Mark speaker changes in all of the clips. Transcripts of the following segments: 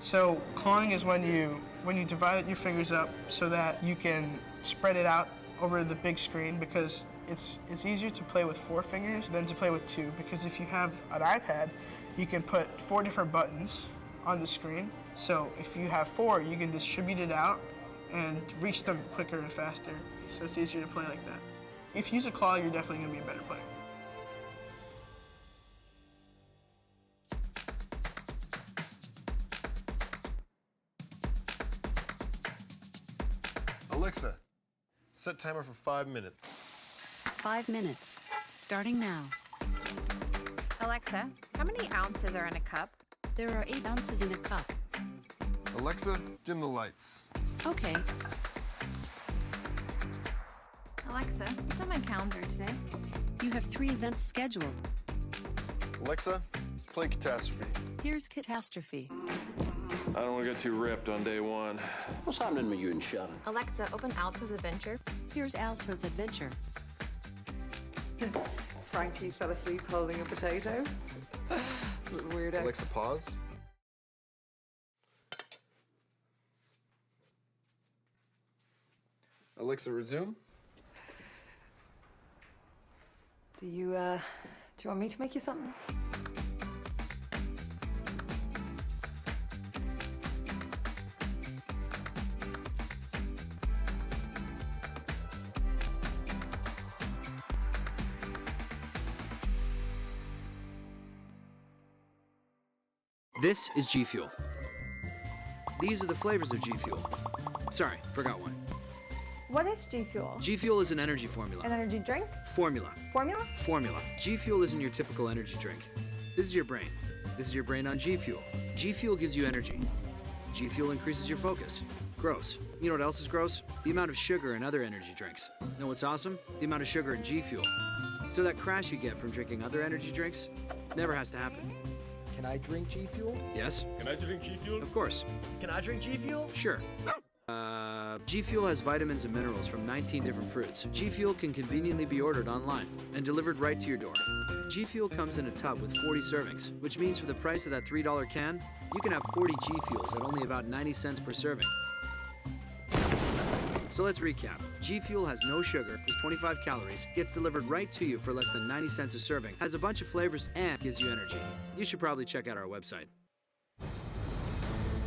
Speaker 1: So clawing is when you divide your fingers up so that you can spread it out over the big screen, because it's easier to play with 4 fingers than to play with 2, because if you have an iPad, you can put 4 different buttons on the screen. So if you have 4, you can distribute it out and reach them quicker and faster. So it's easier to play like that. If you use a claw, you're definitely going to be a better player.
Speaker 2: Alexa, set timer for 5 minutes.
Speaker 3: 5 minutes, starting now.
Speaker 4: Alexa, how many ounces are in a cup?
Speaker 3: There are 8 ounces in a cup.
Speaker 2: Alexa, dim the lights.
Speaker 3: Okay.
Speaker 4: Alexa, what's on my calendar today?
Speaker 3: You have 3 events scheduled.
Speaker 2: Alexa, play Catastrophe.
Speaker 3: Here's Catastrophe.
Speaker 5: I don't want to get too ripped on day one.
Speaker 6: What's happening with you and Sharon?
Speaker 4: Alexa, open Alto's Adventure.
Speaker 3: Here's Alto's Adventure.
Speaker 7: Frankie fell asleep holding a potato. Little weirdo.
Speaker 2: Alexa, pause. Alexa, resume.
Speaker 7: Do you want me to make you something?
Speaker 8: This is G Fuel. These are the flavors of G Fuel. Sorry, forgot one.
Speaker 9: What is G Fuel?
Speaker 8: G Fuel is an energy formula.
Speaker 9: An energy drink?
Speaker 8: Formula.
Speaker 9: Formula?
Speaker 8: Formula. G Fuel isn't your typical energy drink. This is your brain. This is your brain on G Fuel. G Fuel gives you energy. G Fuel increases your focus. Gross. You know what else is gross? The amount of sugar in other energy drinks. Know what's awesome? The amount of sugar in G Fuel. So that crash you get from drinking other energy drinks never has to happen.
Speaker 10: Can I drink G Fuel?
Speaker 8: Yes?
Speaker 5: Can I drink G Fuel?
Speaker 8: Of course.
Speaker 10: Can I drink G Fuel?
Speaker 8: Sure. G Fuel has vitamins and minerals from 19 different fruits. G Fuel can conveniently be ordered online and delivered right to your door. G Fuel comes in a tub with 40 servings, which means for the price of that $3 can, you can have 40 G Fuels at only about 90 cents per serving. So let's recap. G Fuel has no sugar, is 25 calories, gets delivered right to you for less than 90 cents a serving, has a bunch of flavors, and gives you energy. You should probably check out our website.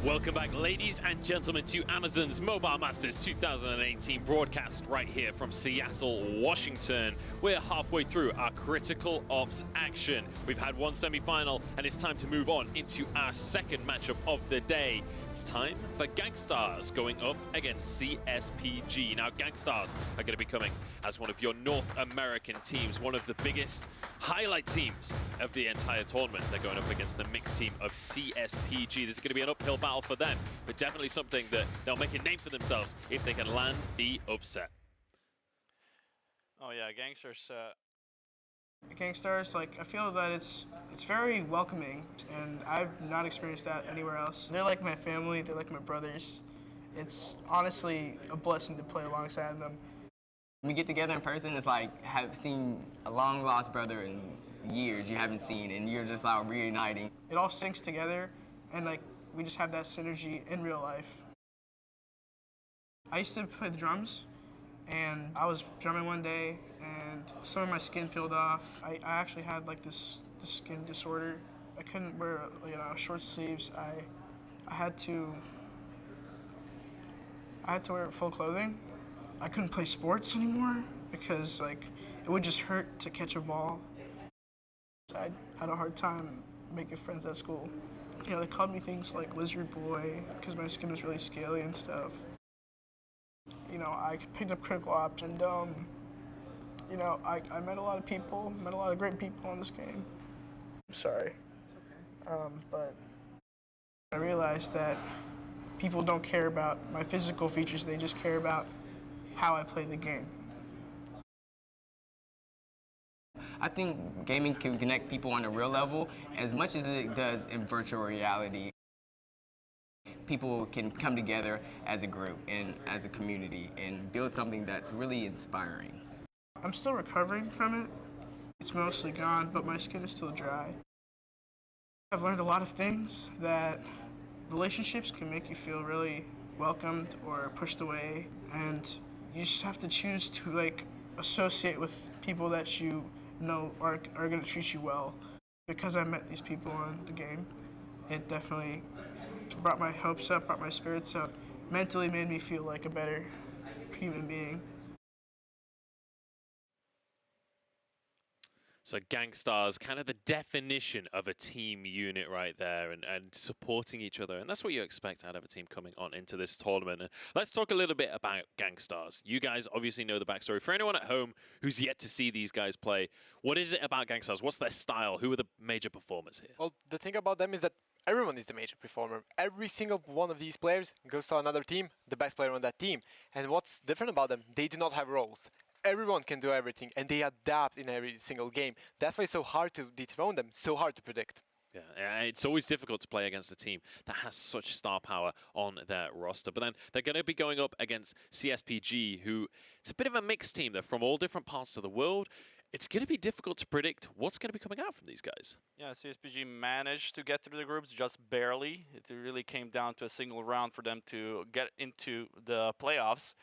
Speaker 11: Welcome back, ladies and gentlemen, to Amazon's Mobile Masters 2018 broadcast right here from Seattle, Washington. We're halfway through our critical ops action. We've had one semi-final, and it's time to move on into our second matchup of the day. It's time for Gankstars going up against CsPG. Now, Gankstars are going to be coming as one of your North American teams, one of the biggest highlight teams of the entire tournament. They're going up against the mixed team of CsPG. This is going to be an uphill battle for them, but definitely something that they'll make a name for themselves if they can land the upset.
Speaker 12: Oh yeah, Gankstars.
Speaker 1: Gankstars, like, I feel that it's very welcoming, and I've not experienced that anywhere else. They're like my family, they're like my brothers. It's honestly a blessing to play alongside them.
Speaker 13: When we get together in person, it's like have seen a long lost brother in years you haven't seen, and you're just like reuniting.
Speaker 1: It all syncs together, and like we just have that synergy in real life. I used to play the drums, and I was drumming one day, and some of my skin peeled off. I actually had like this skin disorder. I couldn't wear short sleeves. I had to wear full clothing. I couldn't play sports anymore because like it would just hurt to catch a ball. I had a hard time making friends at school. You know, they called me things like lizard boy because my skin was really scaly and stuff. You know, I picked up critical ops, and you know, I met a lot of people, met a lot of great people on this game. I'm sorry. It's okay. But I realized that people don't care about my physical features, they just care about how I play the game.
Speaker 13: I think gaming can connect people on a real level as much as it does in virtual reality. People can come together as a group and as a community and build something that's really inspiring.
Speaker 1: I'm still recovering from it. It's mostly gone, but my skin is still dry. I've learned a lot of things that relationships can make you feel really welcomed or pushed away, and you just have to choose to like associate with people that you know are going to treat you well. Because I met these people on the game, it definitely brought my hopes up, brought my spirits up, mentally made me feel like a better human being.
Speaker 11: So Gankstars, kind of the definition of a team unit right there, and supporting each other. And that's what you expect out of a team coming on into this tournament. And let's talk a little bit about Gankstars. You guys obviously know the backstory. For anyone at home who's yet to see these guys play, what is it about Gankstars? What's their style? Who are the major performers here?
Speaker 12: Well, the thing about them is that everyone is the major performer. Every single one of these players goes to another team, the best player on that team. And what's different about them, they do not have roles. Everyone can do everything, and they adapt in every single game. That's why it's so hard to dethrone them, so hard to predict.
Speaker 11: Yeah, it's always difficult to play against a team that has such star power on their roster. But then they're going to be going up against CsPG, who it's a bit of a mixed team. They're from all different parts of the world. It's going to be difficult to predict what's going to be coming out from these guys.
Speaker 14: Yeah, CsPG managed to get through the groups just barely. It really came down to a single round for them to get into the playoffs.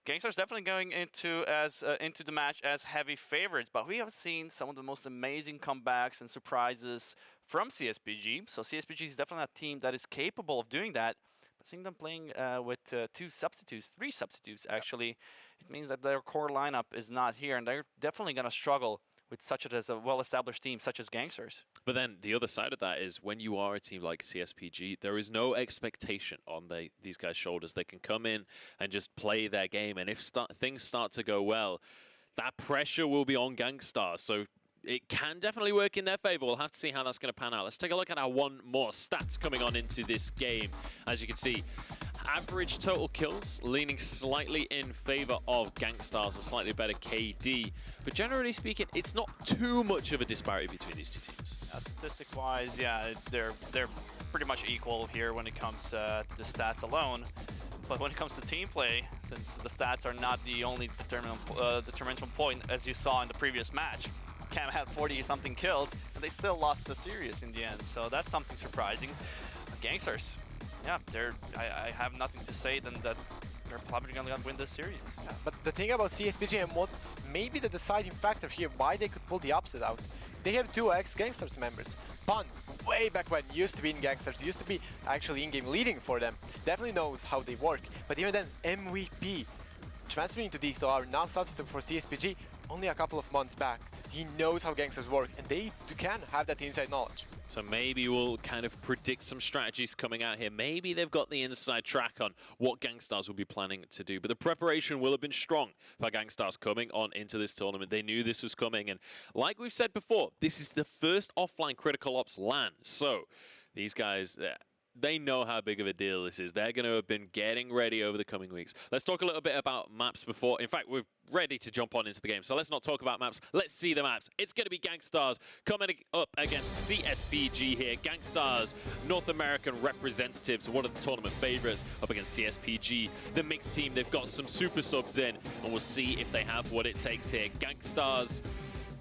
Speaker 14: Gankstars definitely going into the match as heavy favorites, but we have seen some of the most amazing comebacks and surprises from CsPG. So CsPG is definitely a team that is capable of doing that. But seeing them playing with three substitutes actually, it means that their core lineup is not here, and they're definitely going to struggle with such a well-established team such as Gankstars.
Speaker 11: But then the other side of that is when you are a team like CsPG, there is no expectation on these guys' shoulders. They can come in and just play their game, and if things start to go well, that pressure will be on Gankstars. So it can definitely work in their favor. We'll have to see how that's going to pan out. Let's take a look at our one more stats coming on into this game. As you can see, average total kills leaning slightly in favor of Gankstars, a slightly better KD. But generally speaking, it's not too much of a disparity between these two teams.
Speaker 14: Statistic-wise, yeah, they're pretty much equal here when it comes to the stats alone. But when it comes to team play, since the stats are not the only determination point, as you saw in the previous match, Cam had 40-something kills, and they still lost the series in the end. So that's something surprising. Gankstars, yeah, I have nothing to say than that they're probably going to win this series.
Speaker 12: Yeah, but the thing about CsPG and what may be the deciding factor here why they could pull the upset out, they have two ex-Gankstars members. Pun, way back when, used to be in Gankstars, used to be actually in-game leading for them. Definitely knows how they work. But even then, MVP, transferring to D2R, now substitute for CsPG, only a couple of months back. He knows how Gankstars work, and they can have that inside knowledge.
Speaker 11: So maybe we'll kind of predict some strategies coming out here. Maybe they've got the inside track on what Gankstars will be planning to do. But the preparation will have been strong for Gankstars coming on into this tournament. They knew this was coming. And like we've said before, this is the first offline Critical Ops LAN. So these guys, they know how big of a deal this is. They're going to have been getting ready over the coming weeks. Let's talk a little bit about maps before. In fact, we're ready to jump on into the game. So let's not talk about maps. Let's see the maps. It's going to be Gankstars coming up against CsPG here. Gankstars, North American representatives, one of the tournament favorites, up against CsPG. The mixed team, they've got some super subs in, and we'll see if they have what it takes here. Gankstars,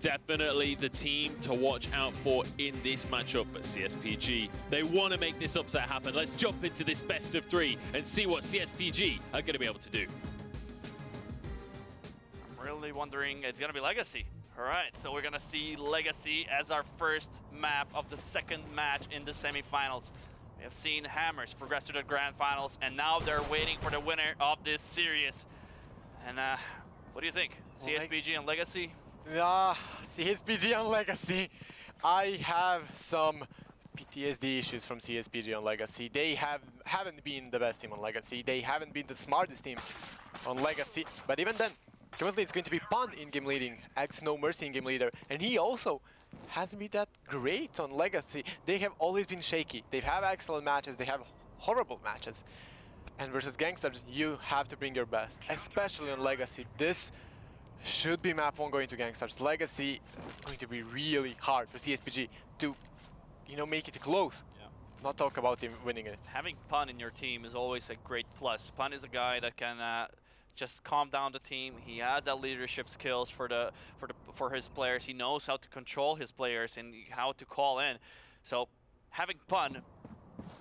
Speaker 11: definitely the team to watch out for in this matchup. But CsPG, they want to make this upset happen. Let's jump into this best of three and see what CsPG are going to be able to do.
Speaker 14: I'm really wondering, it's going to be Legacy. All right, so we're going to see Legacy as our first map of the second match in the semifinals. We have seen Hammers progress to the grand finals, and now they're waiting for the winner of this series. And what do you think? CsPG and Legacy?
Speaker 12: CsPG on Legacy. I have some PTSD issues from CsPG on Legacy. They haven't been the best team on Legacy. They haven't been the smartest team on Legacy. But even then, currently it's going to be Pun in-game leading, ex No Mercy in-game leader. And he also hasn't been that great on Legacy. They have always been shaky. They have excellent matches. They have horrible matches. And versus Gankstars, you have to bring your best, especially on Legacy. This should be map 1 going to Gankstars. Legacy going to be really hard for CsPG to, make it close.
Speaker 14: Yeah.
Speaker 12: Not talk about him winning it.
Speaker 14: Having Pun in your team is always a great plus. Pun is a guy that can just calm down the team. He has that leadership skills for his players. He knows how to control his players and how to call in. So having Pun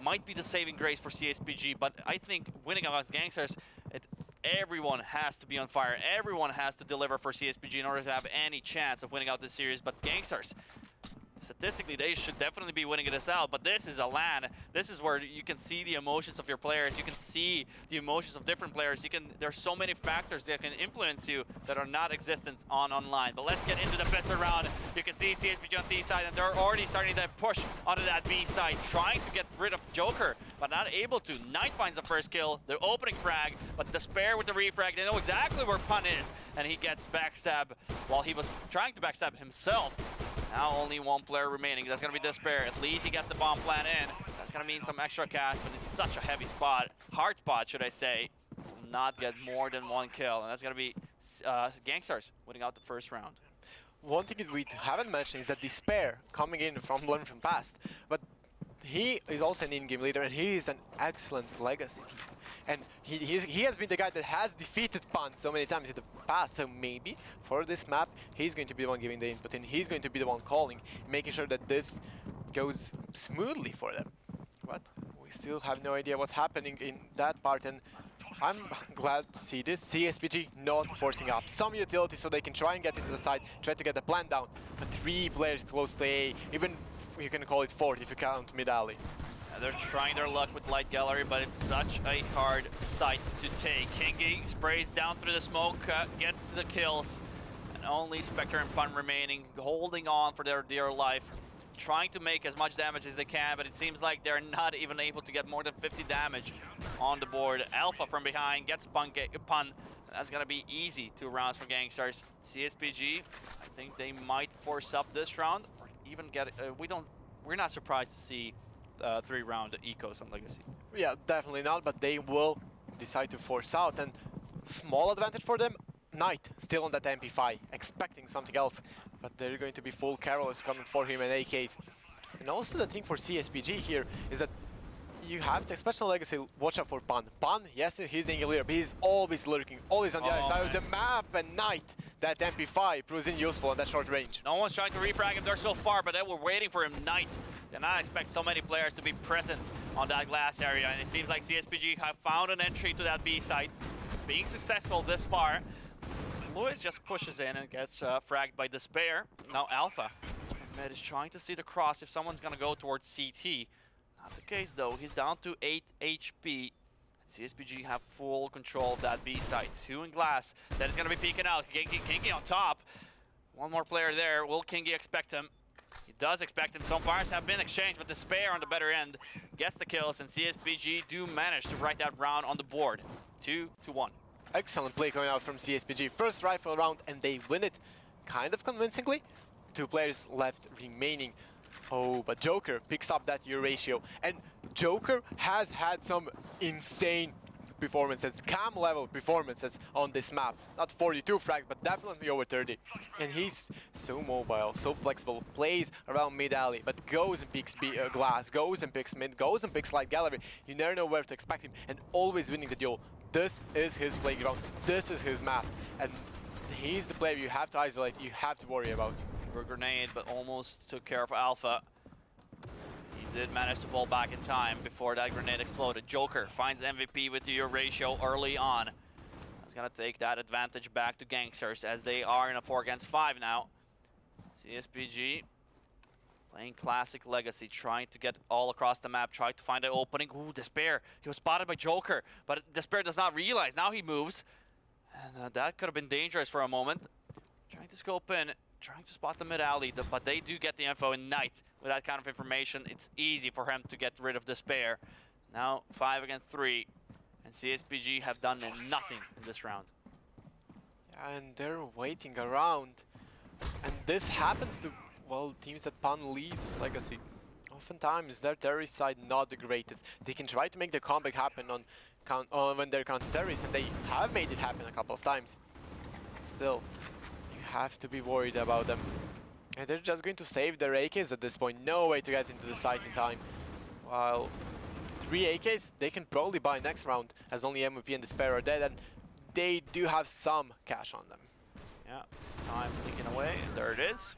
Speaker 14: might be the saving grace for CsPG, but I think winning against Gankstars, everyone has to be on fire. Everyone has to deliver for CsPG in order to have any chance of winning out this series. But Gankstars, statistically, they should definitely be winning this out, but this is a LAN. This is where you can see the emotions of your players. You can see the emotions of different players. There's so many factors that can influence you that are not existent on online. But let's get into the best round. You can see CsPG on D side, and they're already starting to push onto that B side, trying to get rid of Joker, but not able to. Knight finds the first kill, the opening frag, but Despair with the refrag. They know exactly where Pun is, and he gets backstab while he was trying to backstab himself. Now only one player remaining. That's going to be Despair. At least he gets the bomb plant in. That's going to mean some extra cash, but it's such a heavy spot. Hard spot, should I say. Will not get more than one kill. And that's going to be Gankstars winning out the first round.
Speaker 12: One thing we haven't mentioned is that Despair coming in from Learn from Past. But he is also an in-game leader, and he is an excellent legacy. And he has been the guy that has defeated Pun so many times in the past, so maybe for this map, he's going to be the one giving the input, and he's going to be the one calling, making sure that this goes smoothly for them. But we still have no idea what's happening in that part, and I'm glad to see this. CsPG not forcing up some utility so they can try and get into the side, try to get the plan down. But 3 players close to A, even you can call it 4 if you count mid alley.
Speaker 14: They're trying their luck with Light Gallery, but it's such a hard site to take. Kingy sprays down through the smoke, gets the kills, and only Spectre and Pun remaining, holding on for their dear life, trying to make as much damage as they can, but it seems like they're not even able to get more than 50 damage on the board. Alpha from behind gets Pun. That's gonna be easy 2 rounds for Gankstars. CsPG, I think they might force up this round, or even get. We're not surprised to see 3-round ecos on Legacy.
Speaker 12: Yeah, definitely not, but they will decide to force out, and small advantage for them. Knight still on that MP5, expecting something else, but they're going to be full carolers coming for him and AKs. And also the thing for CsPG here is that you have to, especially on Legacy, watch out for Pun. Pun, yes, he's the leader, but he's always lurking, always on the other side of the map, and Knight, that MP5 proves useful at that short range.
Speaker 14: No one's trying to refrag him there so far, but they were waiting for him. Knight did not expect so many players to be present on that glass area, and it seems like CsPG have found an entry to that B site, being successful this far. Lewis just pushes in and gets fragged by Despair. Now Alpha. Med is trying to see the cross if someone's gonna go towards CT. Not the case though, he's down to 8 HP. And CsPG have full control of that B site. 2 in glass, that is gonna be peeking out. Kingy on top. One more player there, will Kingy expect him? He does expect him. Some fires have been exchanged, but Despair on the better end gets the kills, and CsPG do manage to write that round on the board. 2-1.
Speaker 12: Excellent play coming out from CsPG. First rifle round, and they win it kind of convincingly. 2 players left remaining. Oh, but Joker picks up that year ratio, and Joker has had some insane performances, cam level performances on this map. Not 42 frags, but definitely over 30. And he's so mobile, so flexible, plays around mid alley, but goes and picks glass, goes and picks mid, goes and picks light gallery. You never know where to expect him, and always winning the duel. This is his playground, this is his map, and he's the player you have to isolate, you have to worry about.
Speaker 14: Grenade, but almost took care of Alpha. He did manage to fall back in time before that grenade exploded. Joker finds MVP with the ratio early on. He's gonna take that advantage back to Gankstars as they are in a 4 against 5 now. CsPG playing classic Legacy, trying to get all across the map, trying to find an opening. Ooh, Despair. He was spotted by Joker, but Despair does not realize. Now he moves, and that could have been dangerous for a moment. Trying to scope in, trying to spot the mid alley, but they do get the info in Knight. With that kind of information, it's easy for him to get rid of Despair. Now 5 against 3, and CsPG have done nothing in this round.
Speaker 12: And they're waiting around, and this happens to, well, teams that Pun leads in Legacy. Oftentimes their terrorist side not the greatest. They can try to make the comeback happen on when they're counter-terrorists, and they have made it happen a couple of times. But still, have to be worried about them. And they're just going to save their AKs at this point. No way to get into the site in time. While 3 AKs, they can probably buy next round, as only MVP and Despair are dead, and they do have some cash on them.
Speaker 14: Yeah, time ticking away. There it is.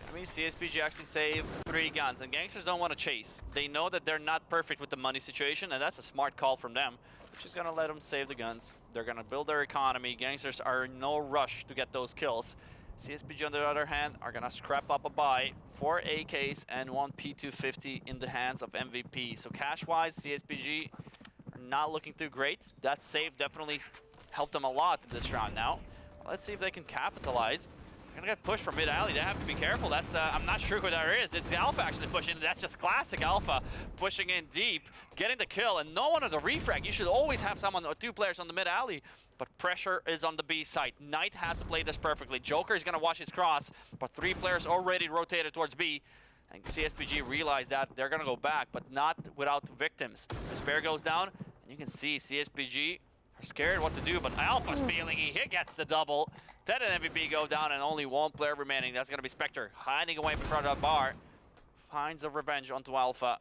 Speaker 14: I mean, CsPG actually saved 3 guns, and Gankstars don't want to chase. They know that they're not perfect with the money situation, and that's a smart call from them, which is going to let them save the guns. They're going to build their economy. Gankstars are in no rush to get those kills. CsPG, on the other hand, are going to scrap up a buy, 4 AKs and 1 P250 in the hands of MVP. So cash-wise, CsPG are not looking too great. That save definitely helped them a lot in this round now. Let's see if they can capitalize. They're gonna get pushed from mid-alley. They have to be careful. That's I'm not sure who that is. It's Alpha actually pushing. That's just classic Alpha pushing in deep, getting the kill, and no one on the refrag. You should always have someone or 2 players on the mid-alley, but pressure is on the B side. Knight has to play this perfectly. Joker is gonna watch his cross, but 3 players already rotated towards B. And CsPG realized that they're gonna go back, but not without victims. Despair goes down, and you can see CsPG are scared what to do, but Alpha's feeling he gets the double. Ted and MVP go down, and only 1 player remaining. That's going to be Spectre, hiding away in front of the bar. Finds the revenge onto Alpha.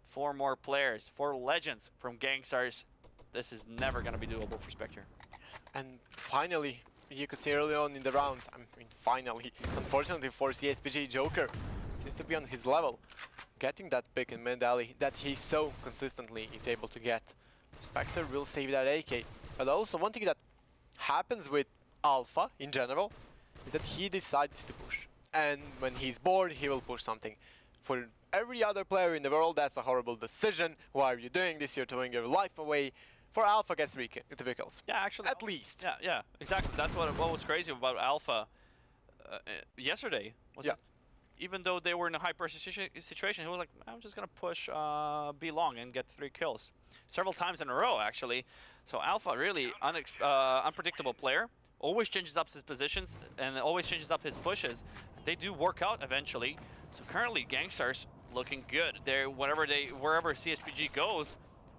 Speaker 14: 4 more players, 4 legends from Gankstars. This is never going to be doable for Spectre.
Speaker 12: And finally, you could see early on in the rounds, I mean finally, unfortunately for CsPG, Joker seems to be on his level. Getting that pick in mid-alley that he so consistently is able to get. Spectre will save that AK. But also one thing that happens with Alpha in general is that he decides to push, and when he's bored he will push something. For every other player in the world, that's a horrible decision. Why are you doing this? You're throwing your life away. For Alpha, gets 3 kills.
Speaker 14: Yeah, actually,
Speaker 12: at least.
Speaker 14: Yeah, exactly. That's what was crazy about Alpha yesterday. Was it? Even though they were in a high pressure situation, he was like, I'm just gonna push B long and get 3 kills several times in a row actually. So Alpha, really unpredictable player. Always changes up his positions and always changes up his pushes. They do work out eventually. So currently Gankstars looking good. Wherever CsPG goes,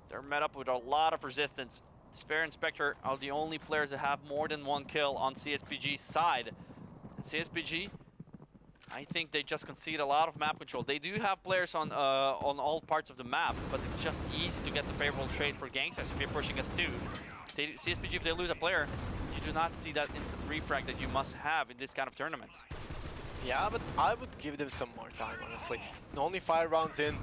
Speaker 14: they're met up with a lot of resistance. Despair and Spectre are the only players that have more than 1 kill on CsPG's side. And CsPG, I think they just concede a lot of map control. They do have players on all parts of the map, but it's just easy to get the favorable trade for Gankstars if you're pushing us too. CsPG, if they lose a player, you do not see that instant refrag that you must have in this kind of tournaments.
Speaker 12: Yeah, but I would give them some more time, honestly. Only 5 rounds in.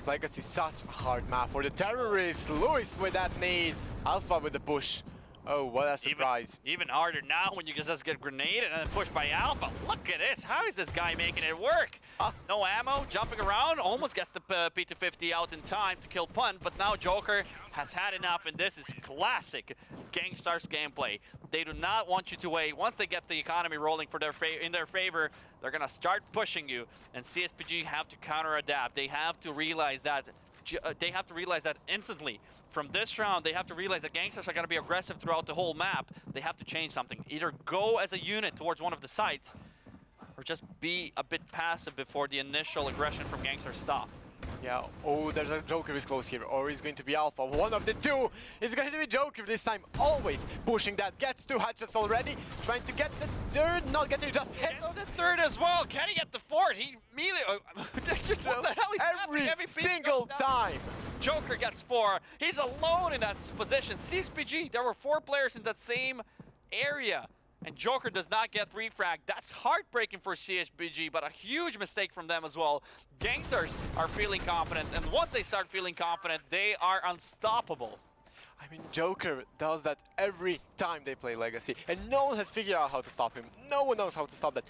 Speaker 12: Legacy is such a hard map for the terrorists. Lewis with that nade. Alpha with the push. Oh, what a surprise.
Speaker 14: Even harder now when you just get grenaded and then pushed by Alpha. Look at this. How is this guy making it work? No ammo, jumping around, almost gets the P250 out in time to kill Pun, but now Joker has had enough, and this is classic Gankstars gameplay. They do not want you to wait. Once they get the economy rolling for in their favor, they're gonna start pushing you, and CsPG have to counter-adapt. They have to realize that instantly. From this round, they have to realize that Gankstars are going to be aggressive throughout the whole map. They have to change something. Either go as a unit towards one of the sites, or just be a bit passive before the initial aggression from Gankstars stop.
Speaker 12: Yeah, oh, there's a Joker is close here, or he's going to be Alpha. One of the 2 is going to be Joker this time, always pushing that. Gets 2 headshots already, trying to get the 3rd, not getting just hit.
Speaker 14: Gets the 3rd as well. Can he get the 4th? He immediately... what the hell is happening?
Speaker 12: Every single time.
Speaker 14: Joker gets 4. He's alone in that position. CsPG, there were 4 players in that same area, and Joker does not get refrag. That's heartbreaking for CsPG, but a huge mistake from them as well. Gankstars are feeling confident, and once they start feeling confident, they are unstoppable.
Speaker 12: I mean, Joker does that every time they play Legacy, and no one has figured out how to stop him. No one knows how to stop that.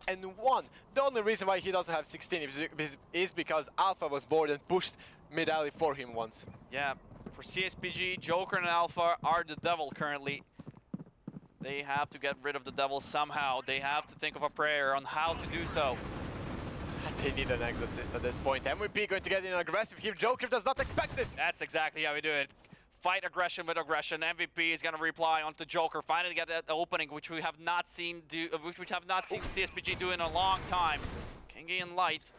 Speaker 12: 8-1. The only reason why he doesn't have 16 is because Alpha was bored and pushed mid-alley for him once.
Speaker 14: Yeah, for CsPG, Joker and Alpha are the devil currently. They have to get rid of the devil somehow. They have to think of a prayer on how to do so.
Speaker 12: They need an exit assist at this point. MVP going to get in aggressive here. Joker does not expect this.
Speaker 14: That's exactly how we do it. Fight aggression with aggression. MVP is going to reply onto Joker. Finally get that opening, which we have not seen CsPG do in a long time. Kingy and Light.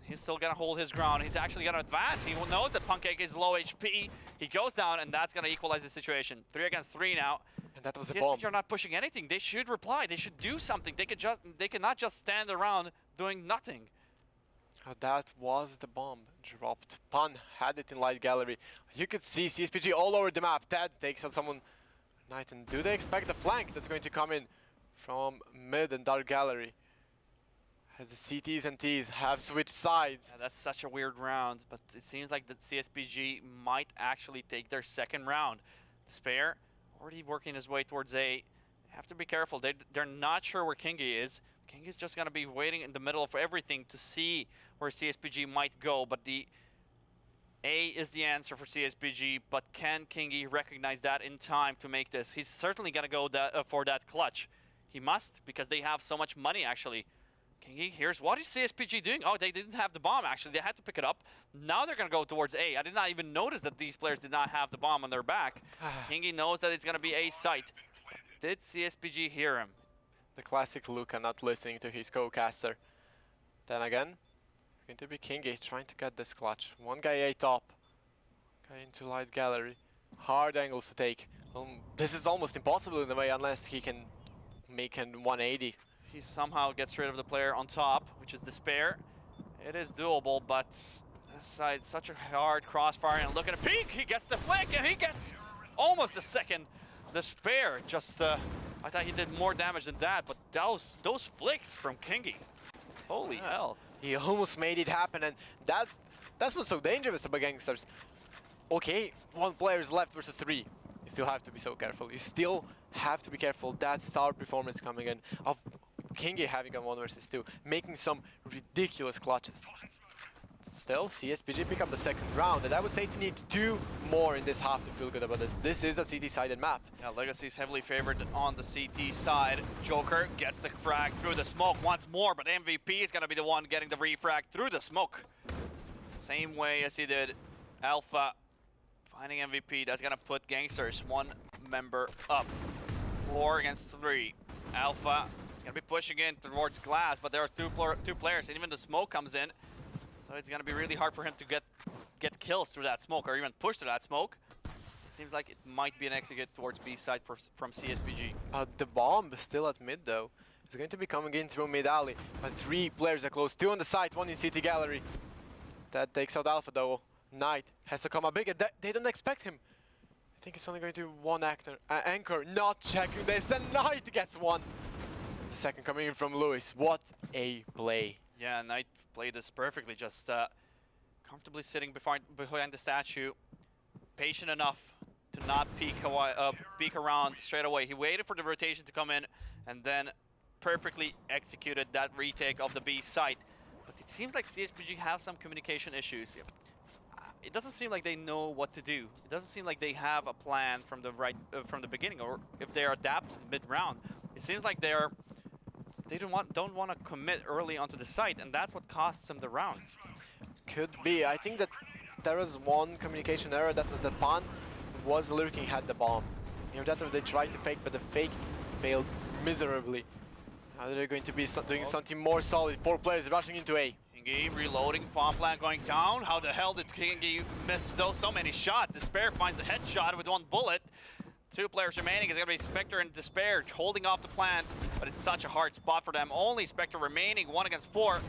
Speaker 14: He's still going to hold his ground. He's actually going to advance. He knows that Pancake is low HP. He goes down, and that's going to equalize the situation. 3 against 3 now.
Speaker 12: And that was a bomb.
Speaker 14: CsPG are not pushing anything. They should reply. They should do something. They cannot just stand around doing nothing.
Speaker 12: Oh, that was the bomb dropped. Pun had it in light gallery. You could see CsPG all over the map. Ted takes out someone. Knight, and do they expect the flank that's going to come in from mid and dark gallery? The CTs and Ts have switched sides.
Speaker 14: Yeah, that's such a weird round, but it seems like the CsPG might actually take their second round. Despair already working his way towards A. They have to be careful. They're not sure where Kingy is. Kingy's just going to be waiting in the middle of everything to see where CsPG might go, but the A is the answer for CsPG, but can Kingy recognize that in time to make this? He's certainly going to go for that clutch. He must, because they have so much money, actually. Kingy, here's what is CsPG doing? Oh, they didn't have the bomb, actually. They had to pick it up. Now they're going to go towards A. I did not even notice that these players did not have the bomb on their back. Kingy knows that it's going to be A site. Did CsPG hear him?
Speaker 12: The classic Luca not listening to his co-caster. Then again, it's going to be Kingy trying to get this clutch. One guy A top. Guy into light gallery. Hard angles to take. This is almost impossible in a way unless he can make a 180.
Speaker 14: He somehow gets rid of the player on top, which is Despair. It is doable, but this side, such a hard crossfire, and look at a peek! He gets the flick, and he gets almost a second. Despair just, I thought he did more damage than that, but those flicks from Kingy, holy hell.
Speaker 12: He almost made it happen, and that's what's so dangerous about Gankstars. Okay, one player is left versus 3. You still have to be so careful. You still have to be careful. That star performance coming in of Kingy having a 1 versus 2, making some ridiculous clutches. Still, CsPG pick up the second round, and I would say they need to do more in this half to feel good about this. This is a CT-sided map.
Speaker 14: Yeah, Legacy is heavily favored on the CT side. Joker gets the frag through the smoke once more, but MVP is going to be the one getting the refrag through the smoke. Same way as he did Alpha. Finding MVP, that's going to put Gankstars 1 member up. 4 against 3. Alpha is going to be pushing in towards Glass, but there are two players, and even the smoke comes in. So it's going to be really hard for him to get kills through that smoke, or even push to that smoke. It seems like it might be an exit towards B side from CsPG.
Speaker 12: The bomb is still at mid though. It's going to be coming in through mid alley, but 3 players are close. 2 on the side, 1 in CT gallery. That takes out Alpha though. Knight has to come up big, and they don't expect him. I think it's only going to be one anchor, not checking this, and Knight gets 1. The second coming in from Lewis. What a play.
Speaker 14: Yeah, Knight played this perfectly, just comfortably sitting behind the statue, patient enough to not peek around straight away. He waited for the rotation to come in and then perfectly executed that retake of the B site. But it seems like CsPG have some communication issues. It doesn't seem like they know what to do. It doesn't seem like they have a plan from the beginning, or if they are adapted mid-round. It seems like they don't want to commit early onto the site, and that's what costs them the round.
Speaker 12: Could be. I think that there was one communication error. That was that Pan was lurking, had the bomb. You know, that they tried to fake, but the fake failed miserably. Now they're going to be doing something more solid. 4 players rushing into A.
Speaker 14: Kingy reloading, bomb plant going down. How the hell did Kingy miss so many shots? Despair finds the headshot with 1 bullet. 2 players remaining. It's going to be Spectre and Despair holding off the plant, but it's such a hard spot for them. Only Spectre remaining, 1 against 4.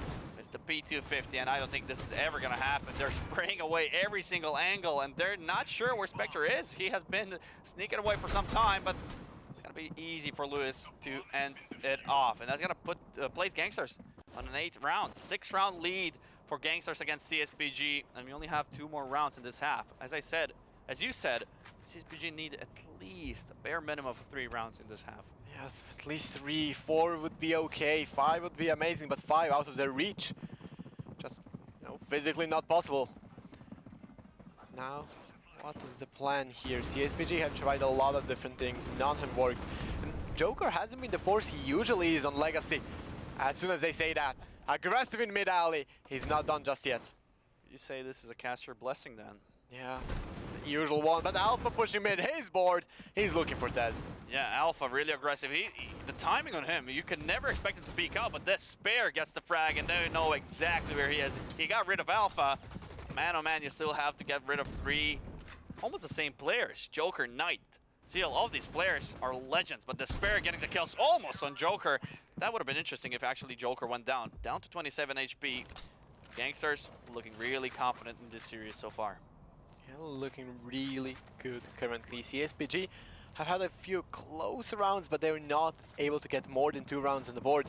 Speaker 14: The P250, and I don't think this is ever going to happen. They're spraying away every single angle, and they're not sure where Spectre is. He has been sneaking away for some time, but it's going to be easy for Lewis to end it off. And that's going to place Gankstars on an 8th round. 6th round lead for Gankstars against CsPG, and we only have 2 more rounds in this half. As you said, CsPG need at least a bare minimum of 3 rounds in this half.
Speaker 12: Yeah, at least 3, 4 would be okay. 5 would be amazing, but 5 out of their reach. Just, physically not possible. Now, what is the plan here? CsPG have tried a lot of different things. None have worked. And Joker hasn't been the force he usually is on Legacy. As soon as they say that, aggressive in mid-alley, he's not done just yet.
Speaker 14: You say this is a caster blessing then?
Speaker 12: Yeah, the usual one, but Alpha pushing mid, he's bored, he's looking for Ted.
Speaker 14: Yeah, Alpha really aggressive. The timing on him, you can never expect him to peek out, but Despair gets the frag, and they know exactly where he is. He got rid of Alpha. Man, oh man, you still have to get rid of 3 almost the same players. Joker, Knight, Seal, all of these players are legends, but Despair getting the kills almost on Joker. That would have been interesting if actually Joker went down to 27 HP. Gankstars looking really confident in this series so far.
Speaker 12: Yeah, looking really good currently. CsPG have had a few close rounds, but they're not able to get more than 2 rounds on the board.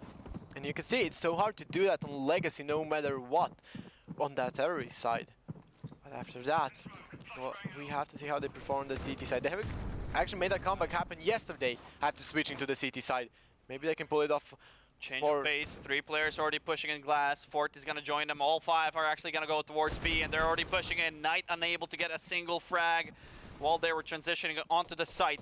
Speaker 12: And you can see it's so hard to do that on Legacy no matter what on that terrorist side. But after that, well, we have to see how they perform on the CT side. They have actually made that comeback happen yesterday after switching to the CT side. Maybe they can pull it off.
Speaker 14: Change of pace, 3 players already pushing in glass. Fort is going to join them. All 5 are actually going to go towards B, and they're already pushing in. Knight unable to get a single frag while they were transitioning onto the site.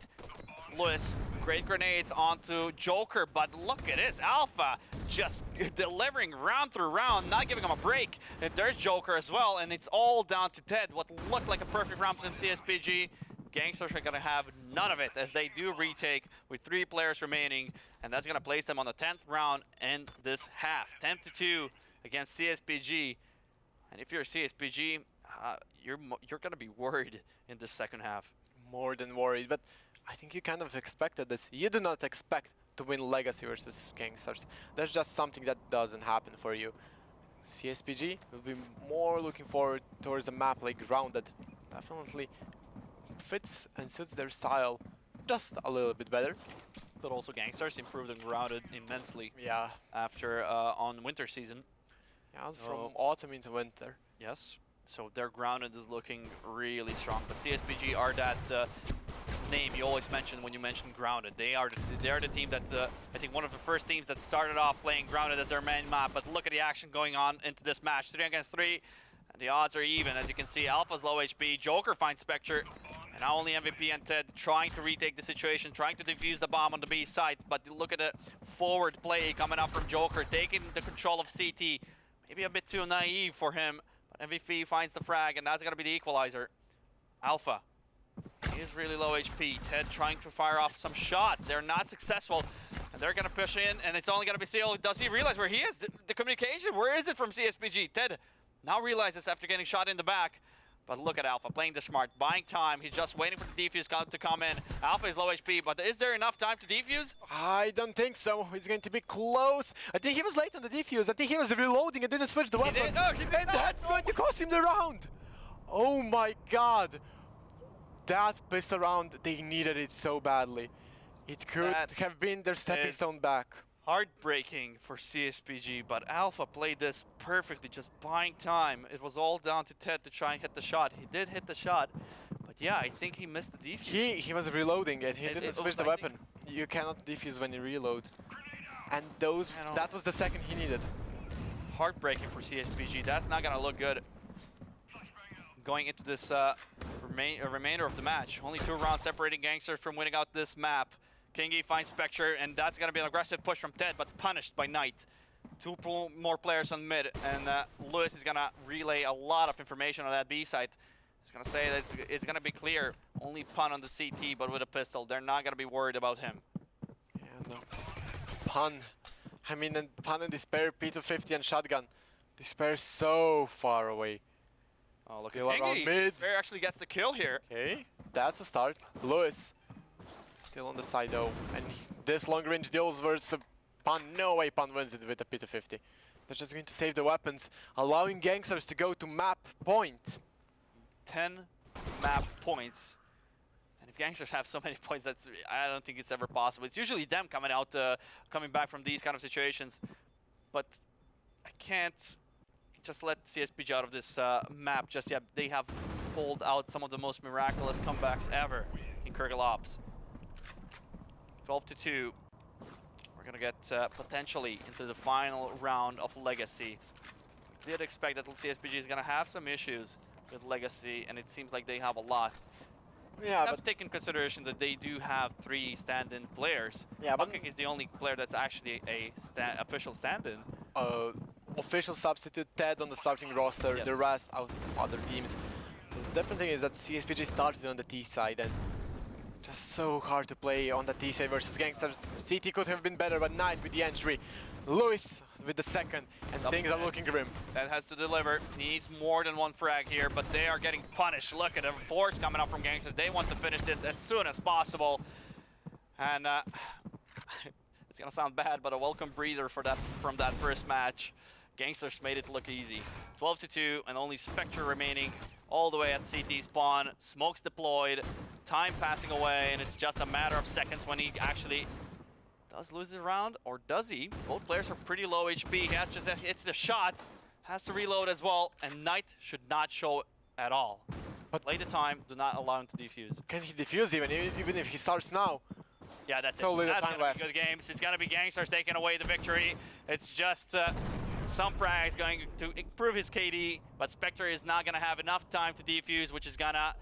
Speaker 14: Lewis, great grenades onto Joker, but look at this. Alpha just delivering round through round, not giving them a break. And there's Joker as well, and it's all down to Ted. What looked like a perfect round from CsPG. Gankstars are going to have none of it as they do retake with 3 players remaining, and that's going to place them on the 10th round in this half. 10-2 against CsPG. And if you're CsPG, you're going to be worried in this second half.
Speaker 12: More than worried, but I think you kind of expected this. You do not expect to win Legacy versus Gankstars. That's just something that doesn't happen for you. CsPG will be more looking forward towards a map like Grounded. Definitely fits and suits their style just a little bit better.
Speaker 14: But also Gankstars improved and Grounded immensely.
Speaker 12: Yeah.
Speaker 14: After on winter season.
Speaker 12: Yeah, from autumn into winter.
Speaker 14: Yes. So their Grounded is looking really strong. But CsPG are that name you always mention when you mention Grounded. They're the team that I think one of the first teams that started off playing Grounded as their main map. But look at the action going on into this match. 3 against 3. And the odds are even, as you can see. Alpha's low HP. Joker finds Spectre. And now only MVP and Ted trying to retake the situation, trying to defuse the bomb on the B site. But look at the forward play coming up from Joker, taking the control of CT. Maybe a bit too naive for him. But MVP finds the frag, and that's going to be the equalizer. Alpha, he is really low HP. Ted trying to fire off some shots. They're not successful. And they're going to push in, and it's only going to be Seal. Does he realize where he is? The communication, where is it from CsPG? Ted now realizes after getting shot in the back. But look at Alpha, playing the smart, buying time. He's just waiting for the defuse to come in. Alpha is low HP, but is there enough time to defuse?
Speaker 12: I don't think so. It's going to be close. I think he was late on the defuse. I think he was reloading and didn't switch the weapon.
Speaker 14: He did
Speaker 12: and that's going to cost him the round. Oh my god. That pistol round, they needed it so badly. It could have been their stepping stone back.
Speaker 14: Heartbreaking for CsPG, but Alpha played this perfectly, just buying time. It was all down to Ted to try and hit the shot. He did hit the shot, but yeah, I think he missed the defuse.
Speaker 12: He was reloading and he didn't switch the weapon. You cannot defuse when you reload. And that was the second he needed.
Speaker 14: Heartbreaking for CsPG. That's not gonna look good going into this remainder of the match. Only 2 rounds separating Gankstars from winning out this map. Kingy finds Spectre, and that's going to be an aggressive push from Ted, but punished by Knight. 2 more players on mid, and Lewis is going to relay a lot of information on that B site. He's going to say that it's going to be clear. Only Pun on the CT, but with a pistol. They're not going to be worried about him.
Speaker 12: Yeah, no. Pun. I mean, and Pun and Despair, P250 and Shotgun. Despair so far away.
Speaker 14: Oh, look
Speaker 12: Still
Speaker 14: at
Speaker 12: around mid.
Speaker 14: Despair actually gets the kill here.
Speaker 12: Okay, that's a start. Lewis. Still on the side though, and this long-range duels versus Pun, no way Pun wins it with a P250. They're just going to save the weapons, allowing Gankstars to go to map point.
Speaker 14: 10 map points. And if Gankstars have so many points, I don't think it's ever possible. It's usually them coming back from these kind of situations. But I can't just let CsPG out of this map just yet. They have pulled out some of the most miraculous comebacks ever in Kyrgyz Ops. 12-2. We're gonna get potentially into the final round of Legacy. We did expect that CsPG is gonna have some issues with Legacy, and it seems like they have a lot.
Speaker 12: Yeah,
Speaker 14: but take in consideration that they do have 3 stand-in players.
Speaker 12: Yeah, but
Speaker 14: Bucking is the only player that's actually a official stand-in.
Speaker 12: Official substitute, Ted on the starting roster,
Speaker 14: Yes.
Speaker 12: the rest out other teams. The different thing is that CsPG started on the T side and just so hard to play on the T side versus Gankstars. CT could have been better, but Knight with the entry. Lewis with the second, and things are looking grim.
Speaker 14: That has to deliver. Needs more than 1 frag here, but they are getting punished. Look at the force coming up from Gankstars. They want to finish this as soon as possible. And it's gonna sound bad, but a welcome breather for that from that first match. Gankstars made it look easy. 12-2, and only Spectre remaining all the way at CT spawn. Smokes deployed, time passing away, and it's just a matter of seconds when he actually does lose the round, or does he? Both players are pretty low HP. He has just hit the shots, has to reload as well, and Knight should not show at all. But play the time, do not allow him to defuse.
Speaker 12: Can he defuse even if he starts now?
Speaker 14: Yeah, that's
Speaker 12: so
Speaker 14: it.
Speaker 12: That's
Speaker 14: gonna
Speaker 12: left.
Speaker 14: be good games. It's gonna be Gankstars taking away the victory. It's just some frags going to improve his KD, but Spectre is not gonna have enough time to defuse, which is gonna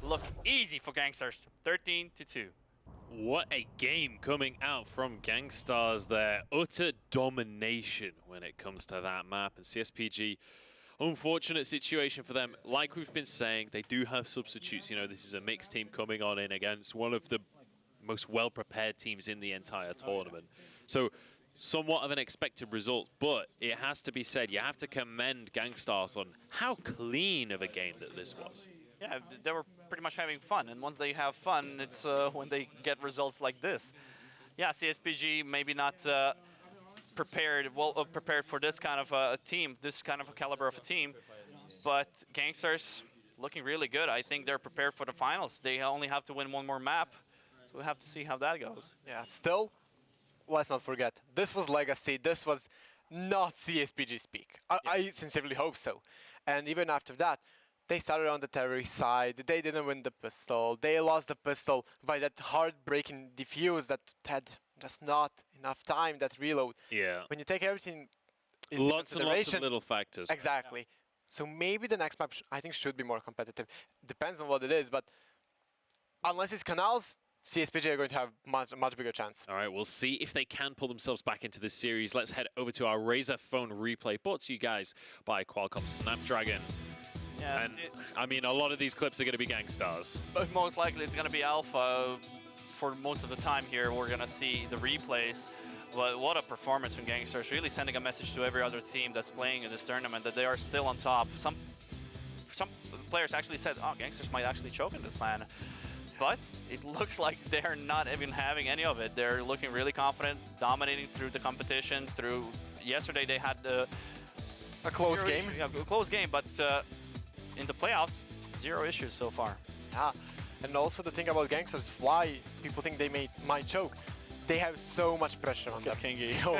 Speaker 14: look easy for Gankstars. 13-2.
Speaker 11: What a game coming out from Gankstars there. Utter domination when it comes to that map. And CsPG, unfortunate situation for them. Like we've been saying, they do have substitutes. You know, this is a mixed team coming on in against one of the most well-prepared teams in the entire tournament. So somewhat of an expected result, but it has to be said, you have to commend Gankstars on how clean of a game that this was.
Speaker 14: Yeah, they were pretty much having fun, and once they have fun, it's when they get results like this. Yeah, CsPG maybe not prepared for this kind of a team, this kind of a caliber of a team, but Gankstars looking really good. I think they're prepared for the finals. They only have to win one more map, so we'll have to see how that goes.
Speaker 12: Yeah, still, let's not forget, this was Legacy, this was not CsPG speak. I sincerely hope so. And even after that, they started on the terrorist side, they didn't win the pistol, they lost the pistol by that heartbreaking defuse that had just not enough time, that reload.
Speaker 11: Yeah.
Speaker 12: When you take everything into
Speaker 11: lots and lots of little factors.
Speaker 12: Exactly. So maybe the next map, I think, should be more competitive. Depends on what it is, but unless it's canals, CsPG are going to have much bigger chance.
Speaker 11: All right, we'll see if they can pull themselves back into this series. Let's head over to our Razer phone replay, brought to you guys by Qualcomm Snapdragon.
Speaker 14: Yeah,
Speaker 11: and I mean, a lot of these clips are going to be Gankstars.
Speaker 14: But most likely it's going to be Alpha for most of the time here. We're going to see the replays. But what a performance from Gankstars, really sending a message to every other team that's playing in this tournament that they are still on top. Some players actually said, oh, Gankstars might actually choke in this LAN. But it looks like they're not even having any of it. They're looking really confident, dominating through the competition. Yesterday they had
Speaker 12: a close game.
Speaker 14: Yeah, a close game, but in the playoffs, 0 issues so far.
Speaker 12: Yeah, and also the thing about Gankstars, why people think they might choke. They have so much pressure on them.
Speaker 14: Kingy.
Speaker 12: Oh,